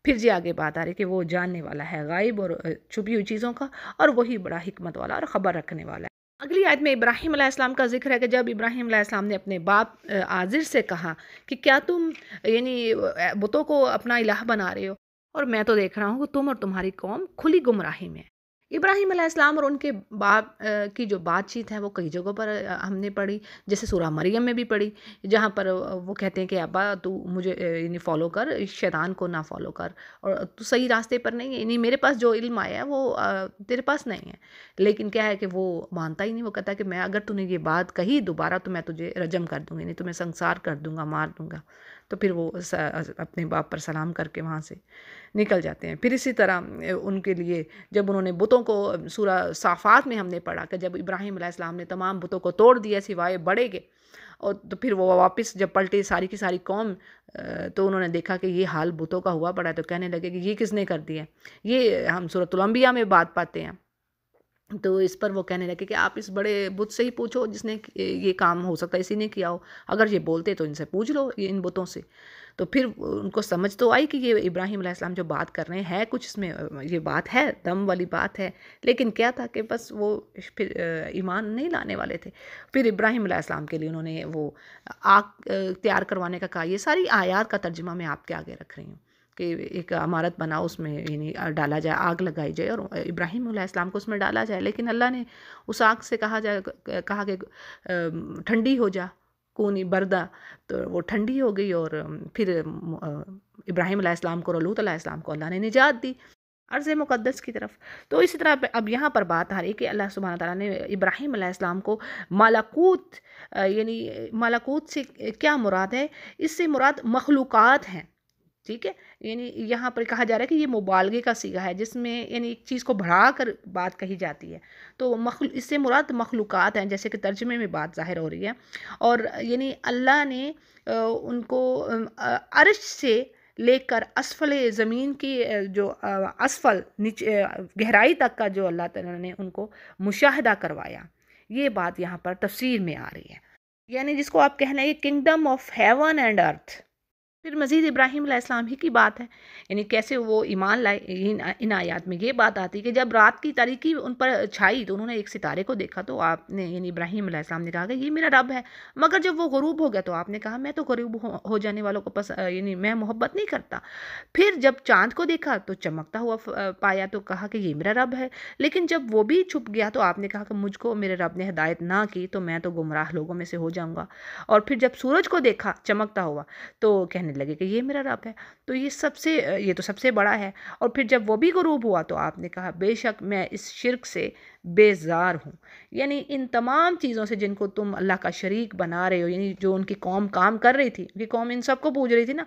پھر جی آگے بات آ رہی کہ وہ جاننے والا ہے غائب اور چھپی ہوئی چیزوں کا، اور وہی بڑا حکمت والا اور خبر رکھنے والا ہے۔ اگلی آیت میں ابراہیم علیہ السلام کا ذکر ہے کہ جب ابراہیم علیہ السلام نے اپنے باپ آزر سے کہا کہ کیا تم یعنی بتوں کو اپنا الہ بنا رہے ہو، اور میں تو دیکھ رہا ہوں کہ تم اور تمہاری قوم کھلی گمراہی میں ہے۔ ابراہیم علیہ السلام اور ان کے باپ کی جو بات چیت ہے وہ کئی جگہوں پر ہم نے پڑھی، جیسے سورہ مریم میں بھی پڑھی، جہاں پر وہ کہتے ہیں کہ ابا تو مجھے یعنی فالو کر، شیطان کو نہ فالو کر، اور تو صحیح راستے پر نہیں ہے، یعنی میرے پاس جو علم آیا ہے وہ تیرے پاس نہیں ہے، لیکن کیا ہے کہ وہ مانتا ہی نہیں، وہ کہتا ہے کہ میں اگر تو نے یہ بات کہی دوبارہ تو میں تجھے رجم کر دوں گا، یعنی تمہیں سنسار کر دوں گا، مار دوں گا۔ تو پھر وہ اپنے باپ پر سلام کر کے وہاں سے نکل جاتے ہیں۔ پھر اسی طرح ان کے لیے جب انہوں نے بتوں کو، سورہ صافات میں ہم نے پڑھا کہ جب ابراہیم علیہ السلام نے تمام بتوں کو توڑ دیا سوائے بڑے کے، اور تو پھر وہ واپس جب پلٹے ساری کی ساری قوم، تو انہوں نے دیکھا کہ یہ حال بتوں کا ہوا پڑا ہے، تو کہنے لگے کہ یہ کس نے کر دیا ہے؟ یہ ہم سورۃ الانبیاء میں بات پاتے ہیں۔ تو اس پر وہ کہنے لگے کہ آپ اس بڑے بت سے ہی پوچھو جس نے یہ کام ہو سکتا ہے اسی نے کیا ہو، اگر یہ بولتے تو ان سے پوچھ لو، یہ ان بتوں سے۔ تو پھر ان کو سمجھ تو آئی کہ یہ ابراہیم علیہ السلام جو بات کر رہے ہیں کچھ اس میں یہ بات ہے، دم والی بات ہے، لیکن کیا تھا کہ بس وہ پھر ایمان نہیں لانے والے تھے۔ پھر ابراہیم علیہ السلام کے لیے انہوں نے وہ آگ تیار کروانے کا کہا۔ یہ ساری آیات کا ترجمہ میں آپ کے آگے رکھ رہی ہوں کہ ایک عمارت بناؤ، اس میں یعنی ڈالا جائے، آگ لگائی جائے اور ابراہیم علیہ السلام کو اس میں ڈالا جائے، لیکن اللہ نے اس آگ سے کہا کہ ٹھنڈی ہو جا، کونی بردہ، تو وہ ٹھنڈی ہو گئی، اور پھر ابراہیم علیہ السلام کو اور لوط علیہ السلام کو اللہ نے نجات دی ارض مقدس کی طرف۔ تو اسی طرح اب یہاں پر بات آ رہی کہ اللہ سبحانہ تعالیٰ نے ابراہیم علیہ السلام کو ملکوت، یعنی ملکوت سے کیا مراد ہے؟ اس سے مراد مخلوقات ہیں، ٹھیک ہے؟ یعنی یہاں پر کہا جا رہا ہے کہ یہ مبالغے کا صیغہ ہے جس میں یعنی ایک چیز کو بڑھا کر بات کہی جاتی ہے، تو اس سے مراد مخلوقات ہیں، جیسے کہ ترجمے میں بات ظاہر ہو رہی ہے۔ اور یعنی اللہ نے ان کو عرش سے لے کر اسفل زمین کی جو اسفل نیچے گہرائی تک کا جو اللہ تعالیٰ نے ان کو مشاہدہ کروایا، یہ بات یہاں پر تفسیر میں آ رہی ہے، یعنی جس کو آپ کہنا ہے کنگڈم آف ہیون اینڈ ارتھ۔ پھر مزید ابراہیم علیہ السلام ہی کی بات ہے، یعنی کیسے وہ ایمان لائے۔ ان آیات میں یہ بات آتی کہ جب رات کی تاریکی ان پر چھائی تو انہوں نے ایک ستارے کو دیکھا، تو آپ نے یعنی ابراہیم علیہ السلام نے کہا کہ یہ میرا رب ہے، مگر جب وہ غروب ہو گیا تو آپ نے کہا میں تو غروب ہو جانے والوں کو یعنی میں محبت نہیں کرتا۔ پھر جب چاند کو دیکھا تو چمکتا ہوا پایا تو کہا کہ یہ میرا رب ہے، لیکن جب وہ بھی چھپ گیا تو آپ نے کہا کہ مجھ کو میرے رب نے ہدایت نہ کی تو میں تو گمراہ لوگوں میں سے ہو جاؤں گا۔ اور پھر جب سورج کو دیکھا چمکتا ہوا تو کہنے لگے کہ یہ میرا رب ہے، تو یہ تو سب سے بڑا ہے۔ اور پھر جب وہ بھی غروب ہوا تو آپ نے کہا بے شک میں اس شرک سے بیزار ہوں، یعنی ان تمام چیزوں سے جن کو تم اللہ کا شریک بنا رہے ہو، یعنی جو ان کی قوم کام کر رہی تھی، ان کی قوم ان سب کو پوج رہی تھی نا،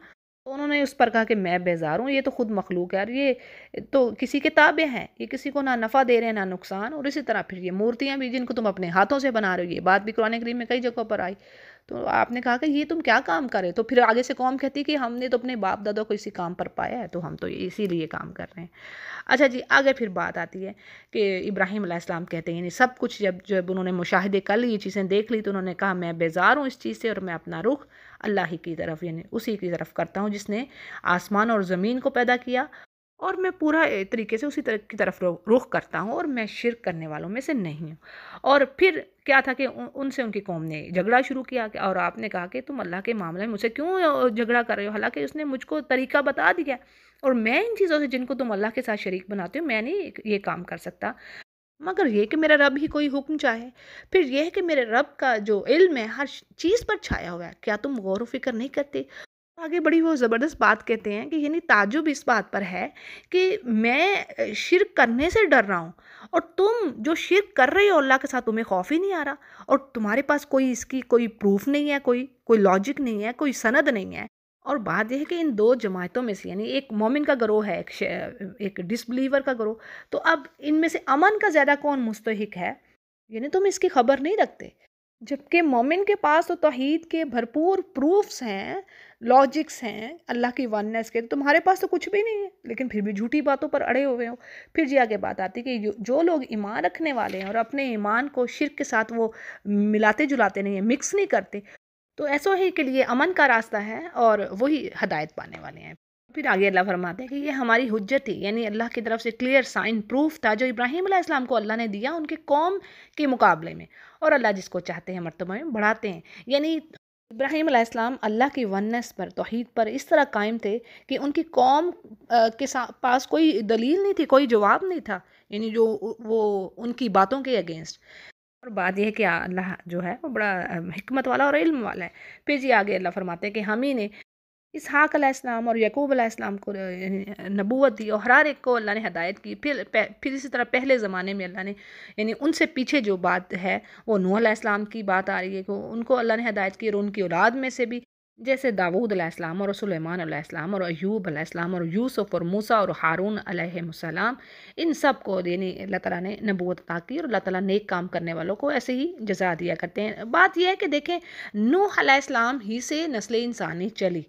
تو انہوں نے اس پر کہا کہ میں بیزار ہوں، یہ تو خود مخلوق ہے اور یہ تو کسی کے تابع ہیں، یہ کسی کو نہ نفع دے رہے ہیں نہ نقصان۔ اور اسی طرح پھر یہ مورتیاں بھی جن کو تم اپنے ہاتھوں سے بنا رہے ہو، یہ بات بھی قرآن کریم میں کئی جگہوں پر آئی، تو آپ نے کہا کہ یہ تم کیا کام کرے؟ تو پھر آگے سے قوم کہتی کہ ہم نے تو اپنے باپ دادوں کو اسی کام پر پایا ہے، تو ہم تو اسی لیے کام کر رہے ہیں۔ اچھا جی، آگے پھر بات آتی ہے کہ ابراہیم علیہ السلام کہتے ہیں یعنی سب کچھ جب انہوں نے مشاہدے کر لی، یہ چیزیں دیکھ لی، تو انہوں نے کہا میں بیزار ہوں اس چیز سے، اور میں اپنا رخ اللہ ہی کی طرف یعنی اسی کی طرف کرتا ہوں جس نے آسمان اور زمین کو پیدا کیا، اور میں پورا طریقے سے اسی کی طرف رخ کرتا ہوں، اور میں شرک کرنے والوں میں سے نہیں ہوں۔ اور پھر کیا تھا کہ ان سے ان کی قوم نے جھگڑا شروع کیا، اور آپ نے کہا کہ تم اللہ کے معاملے میں مجھ سے کیوں جھگڑا کر رہے ہو، حالانکہ اس نے مجھ کو طریقہ بتا دیا، اور میں ان چیزوں سے جن کو تم اللہ کے ساتھ شریک بناتے ہو میں نہیں یہ کام کر سکتا، مگر یہ کہ میرا رب ہی کوئی حکم چاہے۔ پھر یہ ہے کہ میرے رب کا جو علم ہے ہر چیز پر چھایا ہوا ہے، کیا تم غور و فکر نہیں کرتے؟ آگے بڑی وہ زبردست بات کہتے ہیں کہ یعنی تعجب اس بات پر ہے کہ میں شرک کرنے سے ڈر رہا ہوں، اور تم جو شرک کر رہے ہو اللہ کے ساتھ تمہیں خوف ہی نہیں آ رہا، اور تمہارے پاس کوئی اس کی کوئی پروف نہیں ہے، کوئی لاجک نہیں ہے، کوئی سند نہیں ہے۔ اور بات یہ ہے کہ ان دو جماعتوں میں سے یعنی ایک مومن کا گروہ ہے، ایک ڈس بلیور کا گروہ، تو اب ان میں سے امن کا زیادہ کون مستحق ہے؟ یعنی تم اس کی خبر نہیں رکھتے، جبکہ مومن کے پاس تو توحید کے بھرپور پروفز ہیں، لاجکس ہیں اللہ کی وننس کے، تمہارے پاس تو کچھ بھی نہیں ہے، لیکن پھر بھی جھوٹی باتوں پر اڑے ہوئے ہو۔ پھر جی آگے بات آتی کہ جو لوگ ایمان رکھنے والے ہیں اور اپنے ایمان کو شرک کے ساتھ وہ ملاتے جلاتے نہیں ہیں، مکس نہیں کرتے، تو ایسو ہی کے لیے امن کا راستہ ہے اور وہی ہدایت پانے والے ہیں۔ پھر آگے اللہ فرماتے ہیں کہ یہ ہماری حجت تھی، یعنی اللہ کی طرف سے کلیئر سائن پروف تھا جو ابراہیم علیہ السلام کو اللہ نے دیا ان کے قوم کے مقابلے میں، اور اللہ جس کو چاہتے ہیں مرتبہ میں بڑھاتے ہیں۔ یعنی ابراہیم علیہ السلام اللہ کی وننس پر، توحید پر اس طرح قائم تھے کہ ان کی قوم کے پاس کوئی دلیل نہیں تھی، کوئی جواب نہیں تھا، یعنی جو وہ ان کی باتوں کے اگینسٹ۔ اور بات یہ ہے کہ اللہ جو ہے وہ بڑا حکمت والا اور علم والا ہے۔ پھر جی آگے اللہ فرماتے ہیں کہ ہم ہی نے اسحاق علیہ السلام اور یعقوب علیہ السلام کو نبوت دی، اور ہر ایک کو اللہ نے ہدایت کی۔ پھر اسی طرح پہلے زمانے میں اللہ نے یعنی ان سے پیچھے جو بات ہے وہ نوح علیہ السلام کی بات آ رہی ہے کہ ان کو اللہ نے ہدایت کی، اور ان کی اولاد میں سے بھی جیسے داؤد علیہ السلام اور سلیمان علیہ السلام اور ایوب علیہ السلام اور یوسف اور موسیٰ اور ہارون علیہ السلام، ان سب کو یعنی اللہ تعالیٰ نے نبوت عطا کی، اور اللہ تعالیٰ نیک کام کرنے والوں کو ایسے ہی جزا دیا کرتے ہیں۔ بات یہ ہے کہ دیکھیں، نوح علیہ السلام ہی سے نسل انسانی چلی،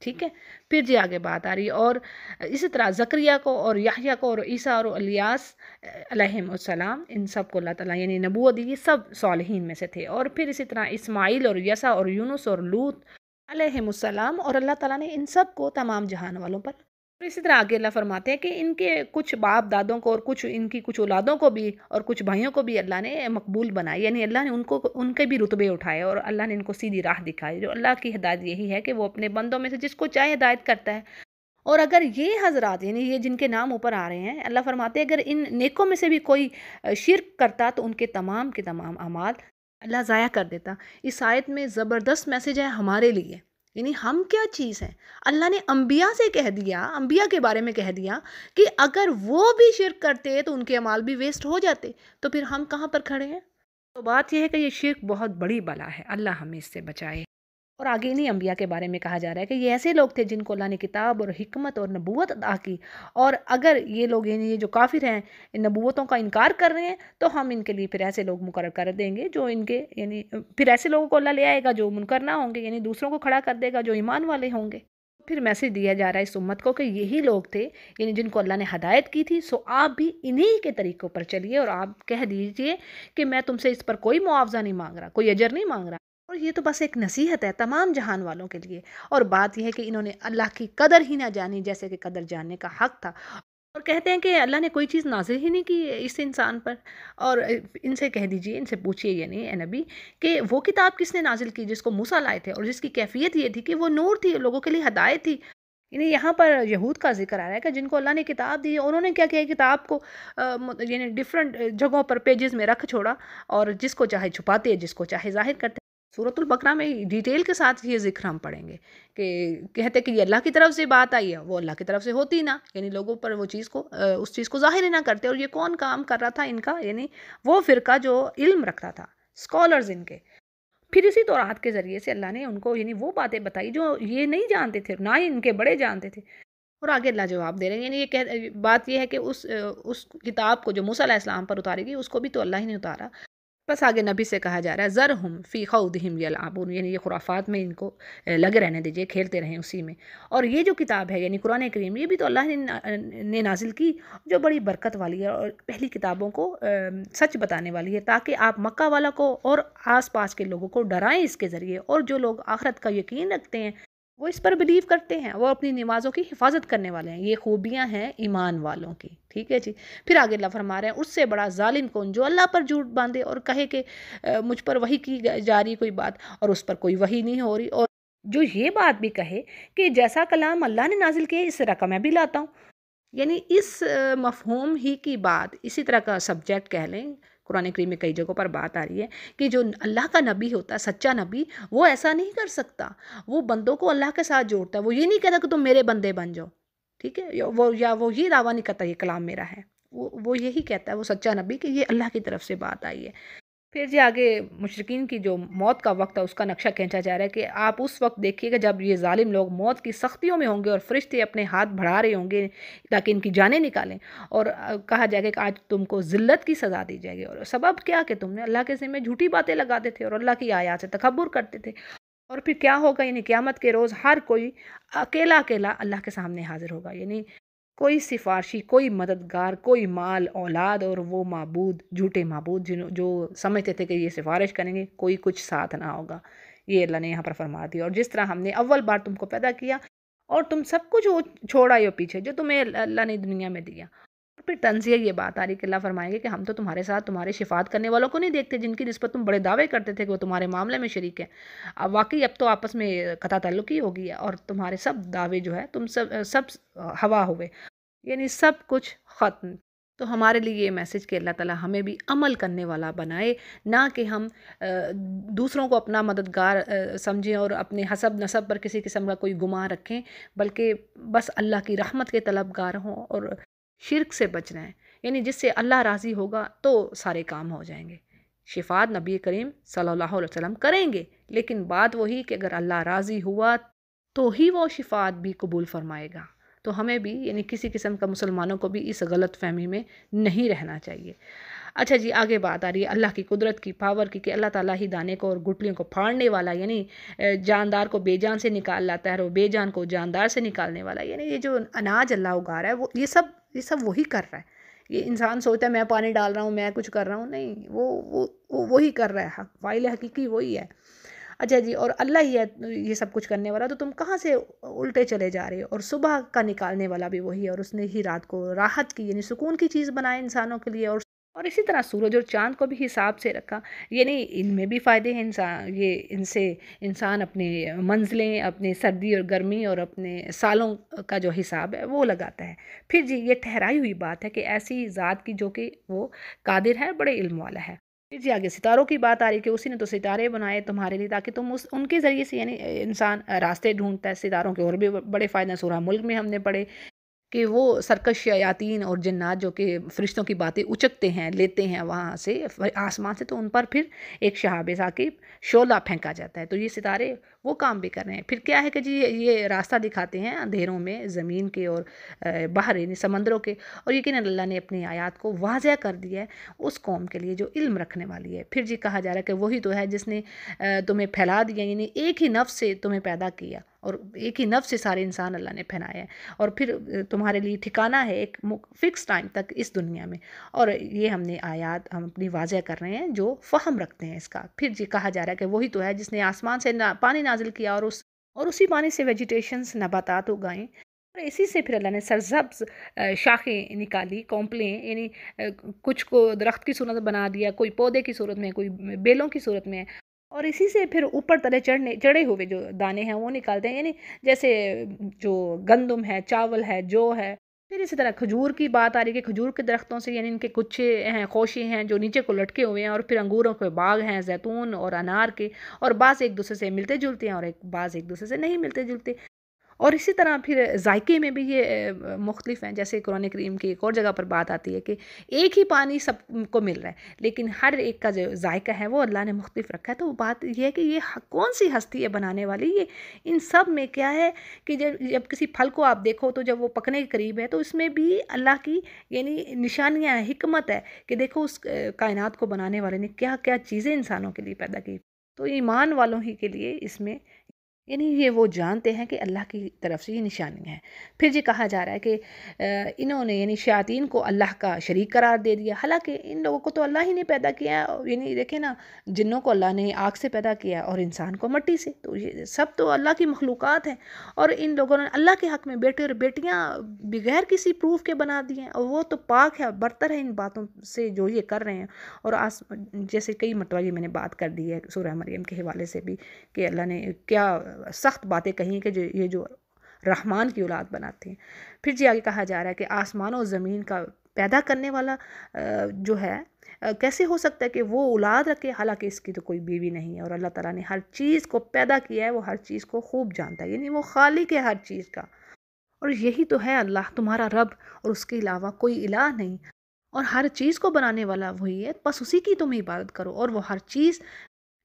ٹھیک ہے، پھر جی آگے بات آ رہی ہے، اور اسی طرح زکریا کو اور یحییٰ کو اور عیسیٰ اور الیاس علیہ السلام، ان سب کو اللہ تعالیٰ یعنی نبوت دی، یہ سب صالحین میں سے تھے۔ اور پھر اسی طرح اسماعیل اور یسع اور یونس اور لوط علیہ السلام، اور اللہ تعالیٰ نے ان سب کو تمام جہان والوں پر، اور اسی طرح آگے اللہ فرماتے ہیں کہ ان کے کچھ باپ دادوں کو اور کچھ ان کی کچھ اولادوں کو بھی اور کچھ بھائیوں کو بھی اللہ نے مقبول بنائی، یعنی اللہ نے ان کے بھی رتبے اٹھائے، اور اللہ نے ان کو سیدھی راہ دکھائی۔ جو اللہ کی ہدایت یہی ہے کہ وہ اپنے بندوں میں سے جس کو چاہے ہدایت کرتا ہے۔ اور اگر یہ حضرات یعنی یہ جن کے نام اوپر آ رہے ہیں، اللہ فرماتے ہیں اگر ان نیکوں میں سے بھی کوئی شرک کرتا تو ان کے تمام اعمال اللہ ضائع کر دیتا۔ اس آیت میں زبردست میسج ہے ہمارے لیے، یعنی ہم کیا چیز ہیں۔ اللہ نے انبیاء سے کہہ دیا، انبیاء کے بارے میں کہہ دیا کہ اگر وہ بھی شرک کرتے تو ان کے اعمال بھی ویسٹ ہو جاتے، تو پھر ہم کہاں پر کھڑے ہیں؟ تو بات یہ ہے کہ یہ شرک بہت بڑی بلا ہے، اللہ ہمیں اس سے بچائے۔ اور آگے انہیں انبیاء کے بارے میں کہا جا رہا ہے کہ یہ ایسے لوگ تھے جن کو اللہ نے کتاب اور حکمت اور نبوت عطا کی، اور اگر یہ لوگ یعنی یہ جو کافر ہیں، ان نبوتوں کا انکار کر رہے ہیں، تو ہم ان کے لیے پھر ایسے لوگ مقرر کر دیں گے جو ان کے یعنی پھر ایسے لوگوں کو اللہ لے آئے گا جو منکر نہ ہوں گے، یعنی دوسروں کو کھڑا کر دے گا جو ایمان والے ہوں گے۔ پھر میسج دیا جا رہا ہے اس امت کو کہ یہی لوگ تھے یعنی جن کو اللہ نے ہدایت کی تھی، سو آپ بھی انہی کے طریقوں پر چلیے، اور آپ کہہ دیجئے کہ میں تم سے اس پر کوئی معاوضہ نہیں مانگ رہا، کوئی اجر نہیں مانگ رہا، اور یہ تو بس ایک نصیحت ہے تمام جہان والوں کے لیے۔ اور بات یہ ہے کہ انہوں نے اللہ کی قدر ہی نہ جانی جیسے کہ قدر جاننے کا حق تھا، اور کہتے ہیں کہ اللہ نے کوئی چیز نازل ہی نہیں کی اس انسان پر۔ اور ان سے کہہ دیجئے، ان سے پوچھئے یعنی اے نبی کہ وہ کتاب کس نے نازل کی جس کو موسیٰ لائے تھے، اور جس کی کیفیت یہ تھی کہ وہ نور تھی، لوگوں کے لیے ہدایت تھی۔ یعنی یہاں پر یہود کا ذکر آ رہا ہے کہ جن کو اللہ نے کتاب دی، انہوں نے کیا کیا، کتاب کو یعنی ڈیفرنٹ جگہوں پر پیجز میں رکھ چھوڑا، اور جس کو چاہے چھپاتے، جس کو چاہے ظاہر کرتے۔ سورۃ البقرہ میں ڈیٹیل کے ساتھ یہ ذکر ہم پڑھیں گے کہ کہتے کہ یہ اللہ کی طرف سے بات آئی ہے، وہ اللہ کی طرف سے ہوتی نہ، یعنی لوگوں پر وہ چیز کو اس چیز کو ظاہر ہی نہ کرتے۔ اور یہ کون کام کر رہا تھا ان کا، یعنی وہ فرقہ جو علم رکھتا تھا، اسکالرز ان کے۔ پھر اسی تورات کے ذریعے سے اللہ نے ان کو یعنی وہ باتیں بتائی جو یہ نہیں جانتے تھے، نہ ہی ان کے بڑے جانتے تھے۔ اور آگے اللہ جواب دے رہے ہیں، یعنی بات یہ ہے کہ اس کتاب کو جو موسیٰ علیہ السلام پر اتاری گئی، اس کو بھی تو اللہ ہی نے اتارا۔ بس آگے نبی سے کہا جا رہا ہے ذرہم فی خوضہم یلعبون، یعنی یہ خرافات میں ان کو لگے رہنے دیجئے، کھیلتے رہیں اسی میں۔ اور یہ جو کتاب ہے یعنی قرآن کریم، یہ بھی تو اللہ نے نازل کی، جو بڑی برکت والی ہے اور پہلی کتابوں کو سچ بتانے والی ہے، تاکہ آپ مکہ والا کو اور آس پاس کے لوگوں کو ڈرائیں اس کے ذریعے، اور جو لوگ آخرت کا یقین رکھتے ہیں وہ اس پر بلیو کرتے ہیں، وہ اپنی نمازوں کی حفاظت کرنے والے ہیں۔ یہ خوبیاں ہیں ایمان والوں کی، ٹھیک ہے جی۔ پھر آگے اللہ فرما رہے ہیں اس سے بڑا ظالم کون جو اللہ پر جھوٹ باندھے اور کہے کہ مجھ پر وحی کی جا رہی کوئی بات اور اس پر کوئی وحی نہیں ہو رہی، اور جو یہ بات بھی کہے کہ جیسا کلام اللہ نے نازل کیا اس طرح کا میں بھی لاتا ہوں، یعنی اس مفہوم ہی کی بات، اسی طرح کا سبجیکٹ کہہ لیں، قرآن کریم میں کئی جگہوں پر بات آ رہی ہے کہ جو اللہ کا نبی ہوتا ہے، سچا نبی، وہ ایسا نہیں کر سکتا، وہ بندوں کو اللہ کے ساتھ جوڑتا ہے، وہ یہ نہیں کہتا کہ تم میرے بندے بن جاؤ، ٹھیک ہے، وہ یہ دعویٰ نہیں کرتا یہ کلام میرا ہے، وہ یہی کہتا ہے، وہ سچا نبی، کہ یہ اللہ کی طرف سے بات آئی ہے۔ پھر جی آگے مشرکین کی جو موت کا وقت ہے اس کا نقشہ کھینچا جا رہا ہے کہ آپ اس وقت دیکھیے گا جب یہ ظالم لوگ موت کی سختیوں میں ہوں گے اور فرشتے اپنے ہاتھ بڑھا رہے ہوں گے تاکہ ان کی جانیں نکالیں، اور کہا جائے گا کہ آج تم کو ذلت کی سزا دی جائے گی، اور سبب کیا کہ تم نے اللہ کے ذمہ جھوٹی باتیں لگاتے تھے اور اللہ کی آیات سے تکبر کرتے تھے۔ اور پھر کیا ہوگا، یعنی قیامت کے روز ہر کوئی اکیلا اکیلا اللہ کے سامنے حاضر ہوگا، یعنی کوئی سفارشی، کوئی مددگار، کوئی مال اولاد اور وہ معبود، جھوٹے معبود جو سمجھتے تھے کہ یہ سفارش کریں گے، کوئی کچھ ساتھ نہ ہوگا۔ یہ اللہ نے یہاں پر فرما دیا۔ اور جس طرح ہم نے اول بار تم کو پیدا کیا اور تم سب کچھ چھوڑا یہ پیچھے جو تمہیں اللہ نے دنیا میں دیا۔ اور پھر تنزیہ یہ بات آ رہی کہ اللہ فرمائیں گے کہ ہم تو تمہارے ساتھ تمہارے شفاعت کرنے والوں کو نہیں دیکھتے جن کی نسبت تم بڑے دعوے کرتے تھے کہ وہ تمہارے معاملے میں شریک ہے۔ اب واقعی اب تو آپس میں قطع تعلقی ہو گئی ہے، اور تمہارے سب دعوے جو ہے تم سب ہوا ہوئے، یعنی سب کچھ ختم۔ تو ہمارے لیے یہ میسج کہ اللہ تعالیٰ ہمیں بھی عمل کرنے والا بنائے، نہ کہ ہم دوسروں کو اپنا مددگار سمجھیں اور اپنے حسب نسب پر کسی قسم کا کوئی گمان رکھیں، بلکہ بس اللہ کی رحمت کے طلبگار ہوں اور شرک سے بچ رہے ہیں، یعنی جس سے اللہ راضی ہوگا تو سارے کام ہو جائیں گے۔ شفاعت نبی کریم صلی اللہ علیہ وسلم کریں گے، لیکن بات وہی کہ اگر اللہ راضی ہوا تو ہی وہ شفاعت بھی قبول فرمائے گا۔ تو ہمیں بھی یعنی کسی قسم کا مسلمانوں کو بھی اس غلط فہمی میں نہیں رہنا چاہیے۔ اچھا جی، آگے بات آ رہی ہے اللہ کی قدرت کی، پاور کی، کہ اللہ تعالیٰ ہی دانے کو اور گٹلیوں کو پھاڑنے والا، یعنی جاندار کو بے جان سے نکال لاتا ہے اور بے جان کو جاندار سے نکالنے والا، یعنی یہ جو اناج اللہ اگا رہا ہے وہ یہ سب وہی کر رہا ہے۔ یہ انسان سوچتا ہے میں پانی ڈال رہا ہوں، میں کچھ کر رہا ہوں، نہیں، وہی کر رہا ہے، فاعل حقیقی وہی ہے۔ اچھا جی، اور اللہ ہی ہے یہ سب کچھ کرنے والا، تو تم کہاں سے الٹے چلے جا رہے ہو؟ اور صبح کا نکالنے والا بھی وہی ہے، اور اس نے ہی رات کو راحت کی یعنی سکون کی چیز بنائے انسانوں کے لیے، اور اسی طرح سورج اور چاند کو بھی حساب سے رکھا، یعنی ان میں بھی فائدے ہیں، ان سے انسان اپنے منزلیں، اپنے سردی اور گرمی اور اپنے سالوں کا جو حساب ہے وہ لگاتا ہے۔ پھر جی یہ ٹھہرائی ہوئی بات ہے کہ ایسی ذات کی جو کہ وہ قادر ہے، بڑے علم والا ہے۔ پھر جی آگے ستاروں کی بات آ رہی کہ اسی نے تو ستارے بنائے تمہارے لیے تاکہ تم ان کے ذریعے سے یعنی انسان راستے ڈھونڈتا ہے۔ ستاروں کے اور بھی بڑے فائدے ہیں، سورہ ملک میں ہم نے پڑھے کہ وہ سرکش شیاطین اور جنات جو کہ فرشتوں کی باتیں اچکتے ہیں، لیتے ہیں وہاں سے آسمان سے، تو ان پر پھر ایک شہاب ثاقب شعلہ پھینکا جاتا ہے۔ تو یہ ستارے وہ کام بھی کر رہے ہیں۔ پھر کیا ہے کہ جی یہ راستہ دکھاتے ہیں اندھیروں میں زمین کے اور باہر یعنی سمندروں کے، اور یقیناً اللہ نے اپنی آیات کو واضح کر دیا ہے اس قوم کے لیے جو علم رکھنے والی ہے۔ پھر جی کہا جا رہا ہے کہ وہی تو ہے جس نے تمہیں پھیلا دیا، یعنی ایک ہی نفس سے تمہیں پیدا کیا اور ایک ہی نفس سے سارے انسان اللہ نے پھیلایا ہے، اور پھر تمہارے لیے ٹھکانہ ہے ایک فکس ٹائم تک اس دنیا میں، اور یہ ہم نے آیات ہم اپنی واضح کر رہے ہیں جو فہم رکھتے ہیں اس کا۔ پھر جی کہا جا رہا ہے کہ وہی تو ہے جس نے آسمان سے پانی نازل کیا اور اسی پانی سے ویجیٹیشنز نباتات اگائیں، اور اسی سے پھر اللہ نے سرسبز شاخیں نکالی، کونپلیں، یعنی کچھ کو درخت کی صورت بنا دیا، کوئی پودے کی صورت میں، کوئی بیلوں کی صورت میں، اور اسی سے پھر اوپر تلے چڑھے ہوئے جو دانے ہیں وہ نکالتے ہیں، یعنی جیسے جو گندم ہے، چاول ہے، جو ہے۔ پھر اسی طرح کھجور کی بات آ رہی ہے کہ کھجور کے درختوں سے یعنی ان کے گچھے ہیں، خوشے ہیں جو نیچے کو لٹکے ہوئے ہیں، اور پھر انگوروں کے باغ ہیں، زیتون اور انار کے، اور بعض ایک دوسرے سے ملتے جلتے ہیں اور بعض ایک دوسرے سے نہیں ملتے جلتے۔ اور اسی طرح پھر ذائقے میں بھی یہ مختلف ہیں، جیسے قرآن کریم کی ایک اور جگہ پر بات آتی ہے کہ ایک ہی پانی سب کو مل رہا ہے، لیکن ہر ایک کا جو ذائقہ ہے وہ اللہ نے مختلف رکھا ہے۔ تو وہ بات یہ ہے کہ یہ کون سی ہستی ہے بنانے والی، یہ ان سب میں کیا ہے کہ جب کسی پھل کو آپ دیکھو تو جب وہ پکنے کے قریب ہے تو اس میں بھی اللہ کی یعنی نشانیاں ہیں، حکمت ہے کہ دیکھو اس کائنات کو بنانے والے نے کیا کیا چیزیں انسانوں کے لیے پیدا کی۔ تو ایمان والوں ہی کے لیے اس میں یعنی یہ وہ جانتے ہیں کہ اللہ کی طرف سے یہ نشانی ہے۔ پھر جی کہا جا رہا ہے کہ انہوں نے یعنی شیاطین کو اللہ کا شریک قرار دے دیا، حالانکہ ان لوگوں کو تو اللہ ہی نے پیدا کیا ہے، یعنی دیکھیں نا، جنوں کو اللہ نے آگ سے پیدا کیا اور انسان کو مٹی سے، تو یہ سب تو اللہ کی مخلوقات ہیں، اور ان لوگوں نے اللہ کے حق میں بیٹے اور بیٹیاں بغیر کسی پروف کے بنا دی ہیں، اور وہ تو پاک ہے، برتر ہے ان باتوں سے جو یہ کر رہے ہیں۔ اور جیسے کئی مرتبہ یہ میں نے بات کر دی ہے سورہ مریم کے حوالے سے بھی کہ اللہ نے کیا سخت باتیں کہیں کہ یہ جو رحمان کی اولاد بناتے ہیں۔ پھر جی آگے کہا جا رہا ہے کہ آسمان و زمین کا پیدا کرنے والا جو ہے کیسے ہو سکتا ہے کہ وہ اولاد رکھے، حالانکہ اس کی تو کوئی بیوی نہیں ہے، اور اللہ تعالیٰ نے ہر چیز کو پیدا کیا ہے، وہ ہر چیز کو خوب جانتا ہے، یعنی وہ خالق ہے ہر چیز کا، اور یہی تو ہے اللہ تمہارا رب، اور اس کے علاوہ کوئی الہ نہیں، اور ہر چیز کو بنانے والا وہی ہے، بس اسی کی تم عبادت کرو، اور وہ ہر چیز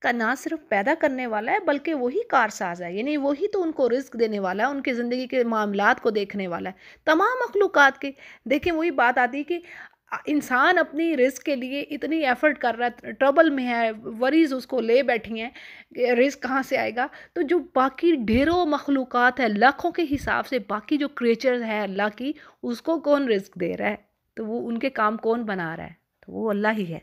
کا نہ صرف پیدا کرنے والا ہے بلکہ وہی کارساز ہے، یعنی وہی تو ان کو رزق دینے والا ہے، ان کے زندگی کے معاملات کو دیکھنے والا ہے، تمام مخلوقات کے۔ دیکھیں وہی بات آتی ہے کہ انسان اپنی رزق کے لیے اتنی ایفرٹ کر رہا ہے، ٹربل میں ہے، وریز اس کو لے بیٹھی ہیں کہ رزق کہاں سے آئے گا، تو جو باقی ڈھیروں مخلوقات ہے لاکھوں کے حساب سے، باقی جو کریچرز ہے اللہ کی، اس کو کون رزق دے رہا ہے، تو وہ ان کے کام کون بنا رہا ہے، تو وہ اللہ ہی ہے۔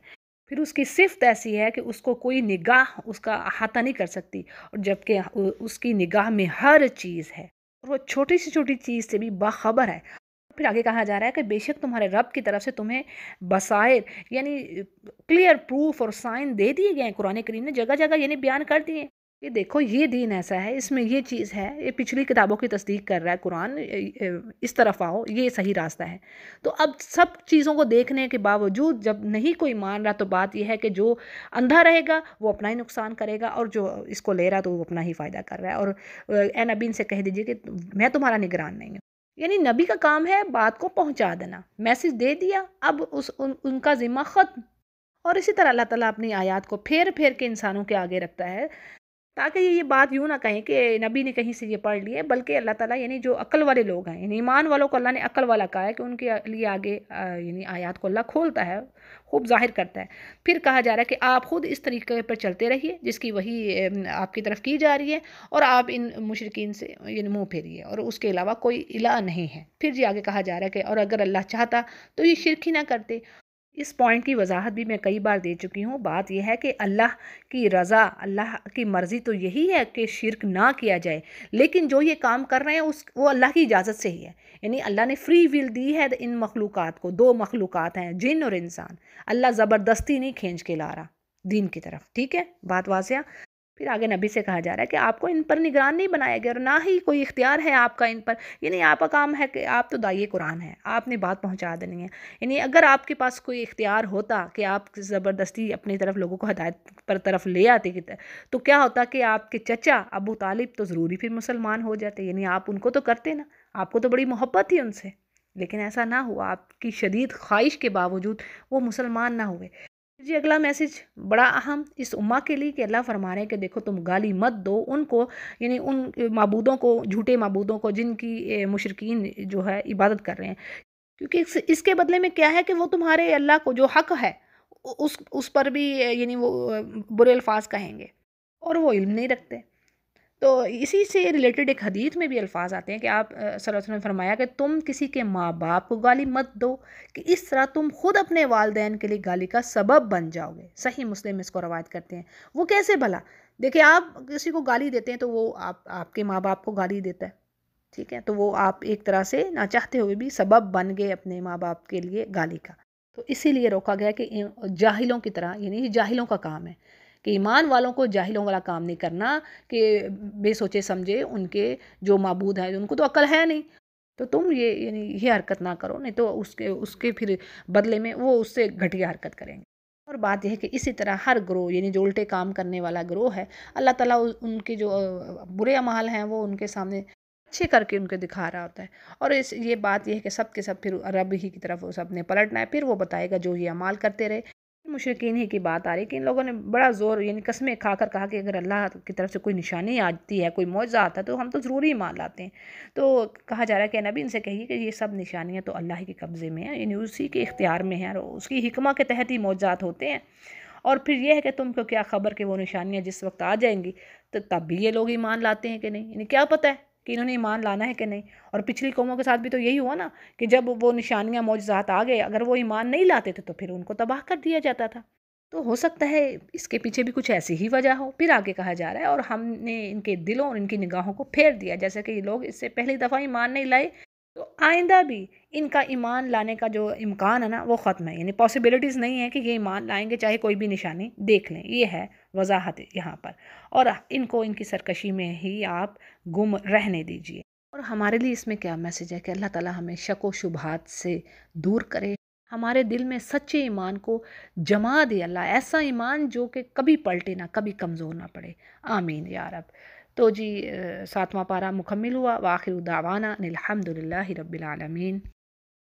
پھر اس کی صفت ایسی ہے کہ اس کو کوئی نگاہ اس کا احاطہ نہیں کر سکتی، اور جبکہ اس کی نگاہ میں ہر چیز ہے، اور وہ چھوٹی سے چھوٹی چیز سے بھی باخبر ہے۔ پھر آگے کہا جا رہا ہے کہ بے شک تمہارے رب کی طرف سے تمہیں بصائر یعنی کلیئر پروف اور سائن دے دیے گئے ہیں، قرآن کریم نے جگہ جگہ یعنی بیان کر دیے کہ دیکھو یہ دین ایسا ہے، اس میں یہ چیز ہے، یہ پچھلی کتابوں کی تصدیق کر رہا ہے قرآن، اس طرف آؤ، یہ صحیح راستہ ہے۔ تو اب سب چیزوں کو دیکھنے کے باوجود جب نہیں کوئی مان رہا، تو بات یہ ہے کہ جو اندھا رہے گا وہ اپنا ہی نقصان کرے گا، اور جو اس کو لے رہا تو وہ اپنا ہی فائدہ کر رہا ہے۔ اور اے نبی ان سے کہہ دیجئے کہ میں تمہارا نگران نہیں ہوں، یعنی نبی کا کام ہے بات کو پہنچا دینا، میسج دے دیا، اب ان کا ذمہ ختم۔ اور اسی طرح اللہ تعالیٰ اپنی آیات کو پھیر پھیر کے انسانوں کے آگے رکھتا ہے، تاکہ یہ بات یوں نہ کہیں کہ نبی نے کہیں سے یہ پڑھ لی ہے، بلکہ اللہ تعالیٰ یعنی جو عقل والے لوگ ہیں، یعنی ایمان والوں کو اللہ نے عقل والا کہا ہے کہ ان کے لیے آگے یعنی آیات کو اللہ کھولتا ہے، خوب ظاہر کرتا ہے۔ پھر کہا جا رہا ہے کہ آپ خود اس طریقے پر چلتے رہیے جس کی وہی آپ کی طرف کی جا رہی ہے، اور آپ ان مشرکین سے یعنی منہ پھیریے، اور اس کے علاوہ کوئی الہ نہیں ہے۔ پھر جی آگے کہا جا رہا ہے کہ اور اگر اللہ چاہتا تو یہ شرک ہی نہ کرتے۔ اس پوائنٹ کی وضاحت بھی میں کئی بار دے چکی ہوں۔ بات یہ ہے کہ اللہ کی رضا، اللہ کی مرضی تو یہی ہے کہ شرک نہ کیا جائے، لیکن جو یہ کام کر رہے ہیں وہ اللہ کی اجازت سے ہی ہے۔ یعنی اللہ نے فری ول دی ہے ان مخلوقات کو، دو مخلوقات ہیں جن اور انسان، اللہ زبردستی نہیں کھینچ کے لا رہا دین کی طرف، ٹھیک ہے بات واضح۔ پھر آگے نبی سے کہا جا رہا ہے کہ آپ کو ان پر نگران نہیں بنایا گیا، اور نہ ہی کوئی اختیار ہے آپ کا ان پر، یعنی آپ کا کام ہے کہ آپ تو داعیے قرآن ہیں، آپ نے بات پہنچا دینی ہے۔ یعنی اگر آپ کے پاس کوئی اختیار ہوتا کہ آپ زبردستی اپنی طرف لوگوں کو ہدایت پر طرف لے آتے تو کیا ہوتا کہ آپ کے چچا ابو طالب تو ضروری پھر مسلمان ہو جاتے، یعنی آپ ان کو تو کرتے نا، آپ کو تو بڑی محبت تھی ان سے، لیکن ایسا نہ ہوا، آپ کی شدید خواہش کے باوجود وہ مسلمان نہ ہوئے۔ جی اگلا میسج بڑا اہم اس امہ کے لیے کہ اللہ فرما رہے ہیں کہ دیکھو تم گالی مت دو ان کو، یعنی ان معبودوں کو، جھوٹے معبودوں کو جن کی مشرکین جو ہے عبادت کر رہے ہیں، کیونکہ اس کے بدلے میں کیا ہے کہ وہ تمہارے اللہ کو جو حق ہے اس پر بھی یعنی وہ برے الفاظ کہیں گے، اور وہ علم نہیں رکھتے۔ تو اسی سے ریلیٹڈ ایک حدیث میں بھی الفاظ آتے ہیں کہ آپ صلی اللہ علیہ وسلم نے فرمایا کہ تم کسی کے ماں باپ کو گالی مت دو کہ اس طرح تم خود اپنے والدین کے لیے گالی کا سبب بن جاؤ گے۔ صحیح مسلم اس کو روایت کرتے ہیں۔ وہ کیسے بھلا؟ دیکھیں آپ کسی کو گالی دیتے ہیں تو وہ آپ کے ماں باپ کو گالی دیتا ہے، ٹھیک ہے، تو وہ آپ ایک طرح سے نہ چاہتے ہوئے بھی سبب بن گئے اپنے ماں باپ کے لیے گالی کا۔ تو اسی لیے روکا گیا کہ جاہلوں کی طرح، یعنی یہ جاہلوں کا کام ہے کہ ایمان والوں کو جاہلوں والا کام نہیں کرنا کہ بے سوچے سمجھے ان کے جو معبود ہیں ان کو تو عقل ہے نہیں، تو تم یعنی یہ حرکت نہ کرو، نہیں تو اس کے پھر بدلے میں وہ اس سے گھٹیا حرکت کریں گے۔ اور بات یہ ہے کہ اسی طرح ہر گروہ یعنی جو الٹے کام کرنے والا گروہ ہے، اللہ تعالیٰ ان کے جو برے اعمال ہیں وہ ان کے سامنے اچھے کر کے ان کو دکھا رہا ہوتا ہے، اور یہ بات یہ ہے کہ سب کے سب پھر رب ہی کی طرف وہ سب نے پلٹنا ہے، پھر وہ بتائے گا جو یہ اعمال کرتے رہے۔ مشرکین ہی کی بات آ رہی کہ ان لوگوں نے بڑا زور یعنی قسمیں کھا کر کہا کہ اگر اللہ کی طرف سے کوئی نشانی آتی ہے، کوئی معجزہ آتا ہے تو ہم تو ضروری مان لاتے ہیں۔ تو کہا جا رہا ہے کہ نبی ان سے کہیے کہ یہ سب نشانیاں تو اللہ کے قبضے میں ہیں، یعنی اسی کے اختیار میں ہیں، اور اس کی حکمت کے تحت ہی معجزات ہوتے ہیں، اور پھر یہ ہے کہ تم کو کیا خبر کہ وہ نشانیاں جس وقت آ جائیں گی تو تب بھی یہ لوگ ایمان لاتے ہیں کہ نہیں، یعنی کیا پتہ ہے کہ انہوں نے ایمان لانا ہے کہ نہیں۔ اور پچھلی قوموں کے ساتھ بھی تو یہی ہوا نا کہ جب وہ نشانیاں معجزات آ گئے، اگر وہ ایمان نہیں لاتے تھے تو پھر ان کو تباہ کر دیا جاتا تھا۔ تو ہو سکتا ہے اس کے پیچھے بھی کچھ ایسی ہی وجہ ہو۔ پھر آگے کہا جا رہا ہے اور ہم نے ان کے دلوں اور ان کی نگاہوں کو پھیر دیا، جیسے کہ یہ لوگ اس سے پہلی دفعہ ایمان نہیں لائے تو آئندہ بھی ان کا ایمان لانے کا جو امکان ہے نا وہ ختم ہے، یعنی پاسبلٹیز نہیں ہے کہ یہ ایمان لائیں گے چاہے کوئی بھی نشانی دیکھ لیں، یہ ہے وضاحت یہاں پر، اور ان کو ان کی سرکشی میں ہی آپ گم رہنے دیجئے۔ اور ہمارے لیے اس میں کیا میسج ہے کہ اللہ تعالیٰ ہمیں شک و شبہات سے دور کرے، ہمارے دل میں سچے ایمان کو جما دے اللہ، ایسا ایمان جو کہ کبھی پلٹے نہ، کبھی کمزور نہ پڑے، آمین یا رب۔ تو جی 7واں پارہ مکمل ہوا، وآخر دعوانا ان الحمد للہ رب العالمین۔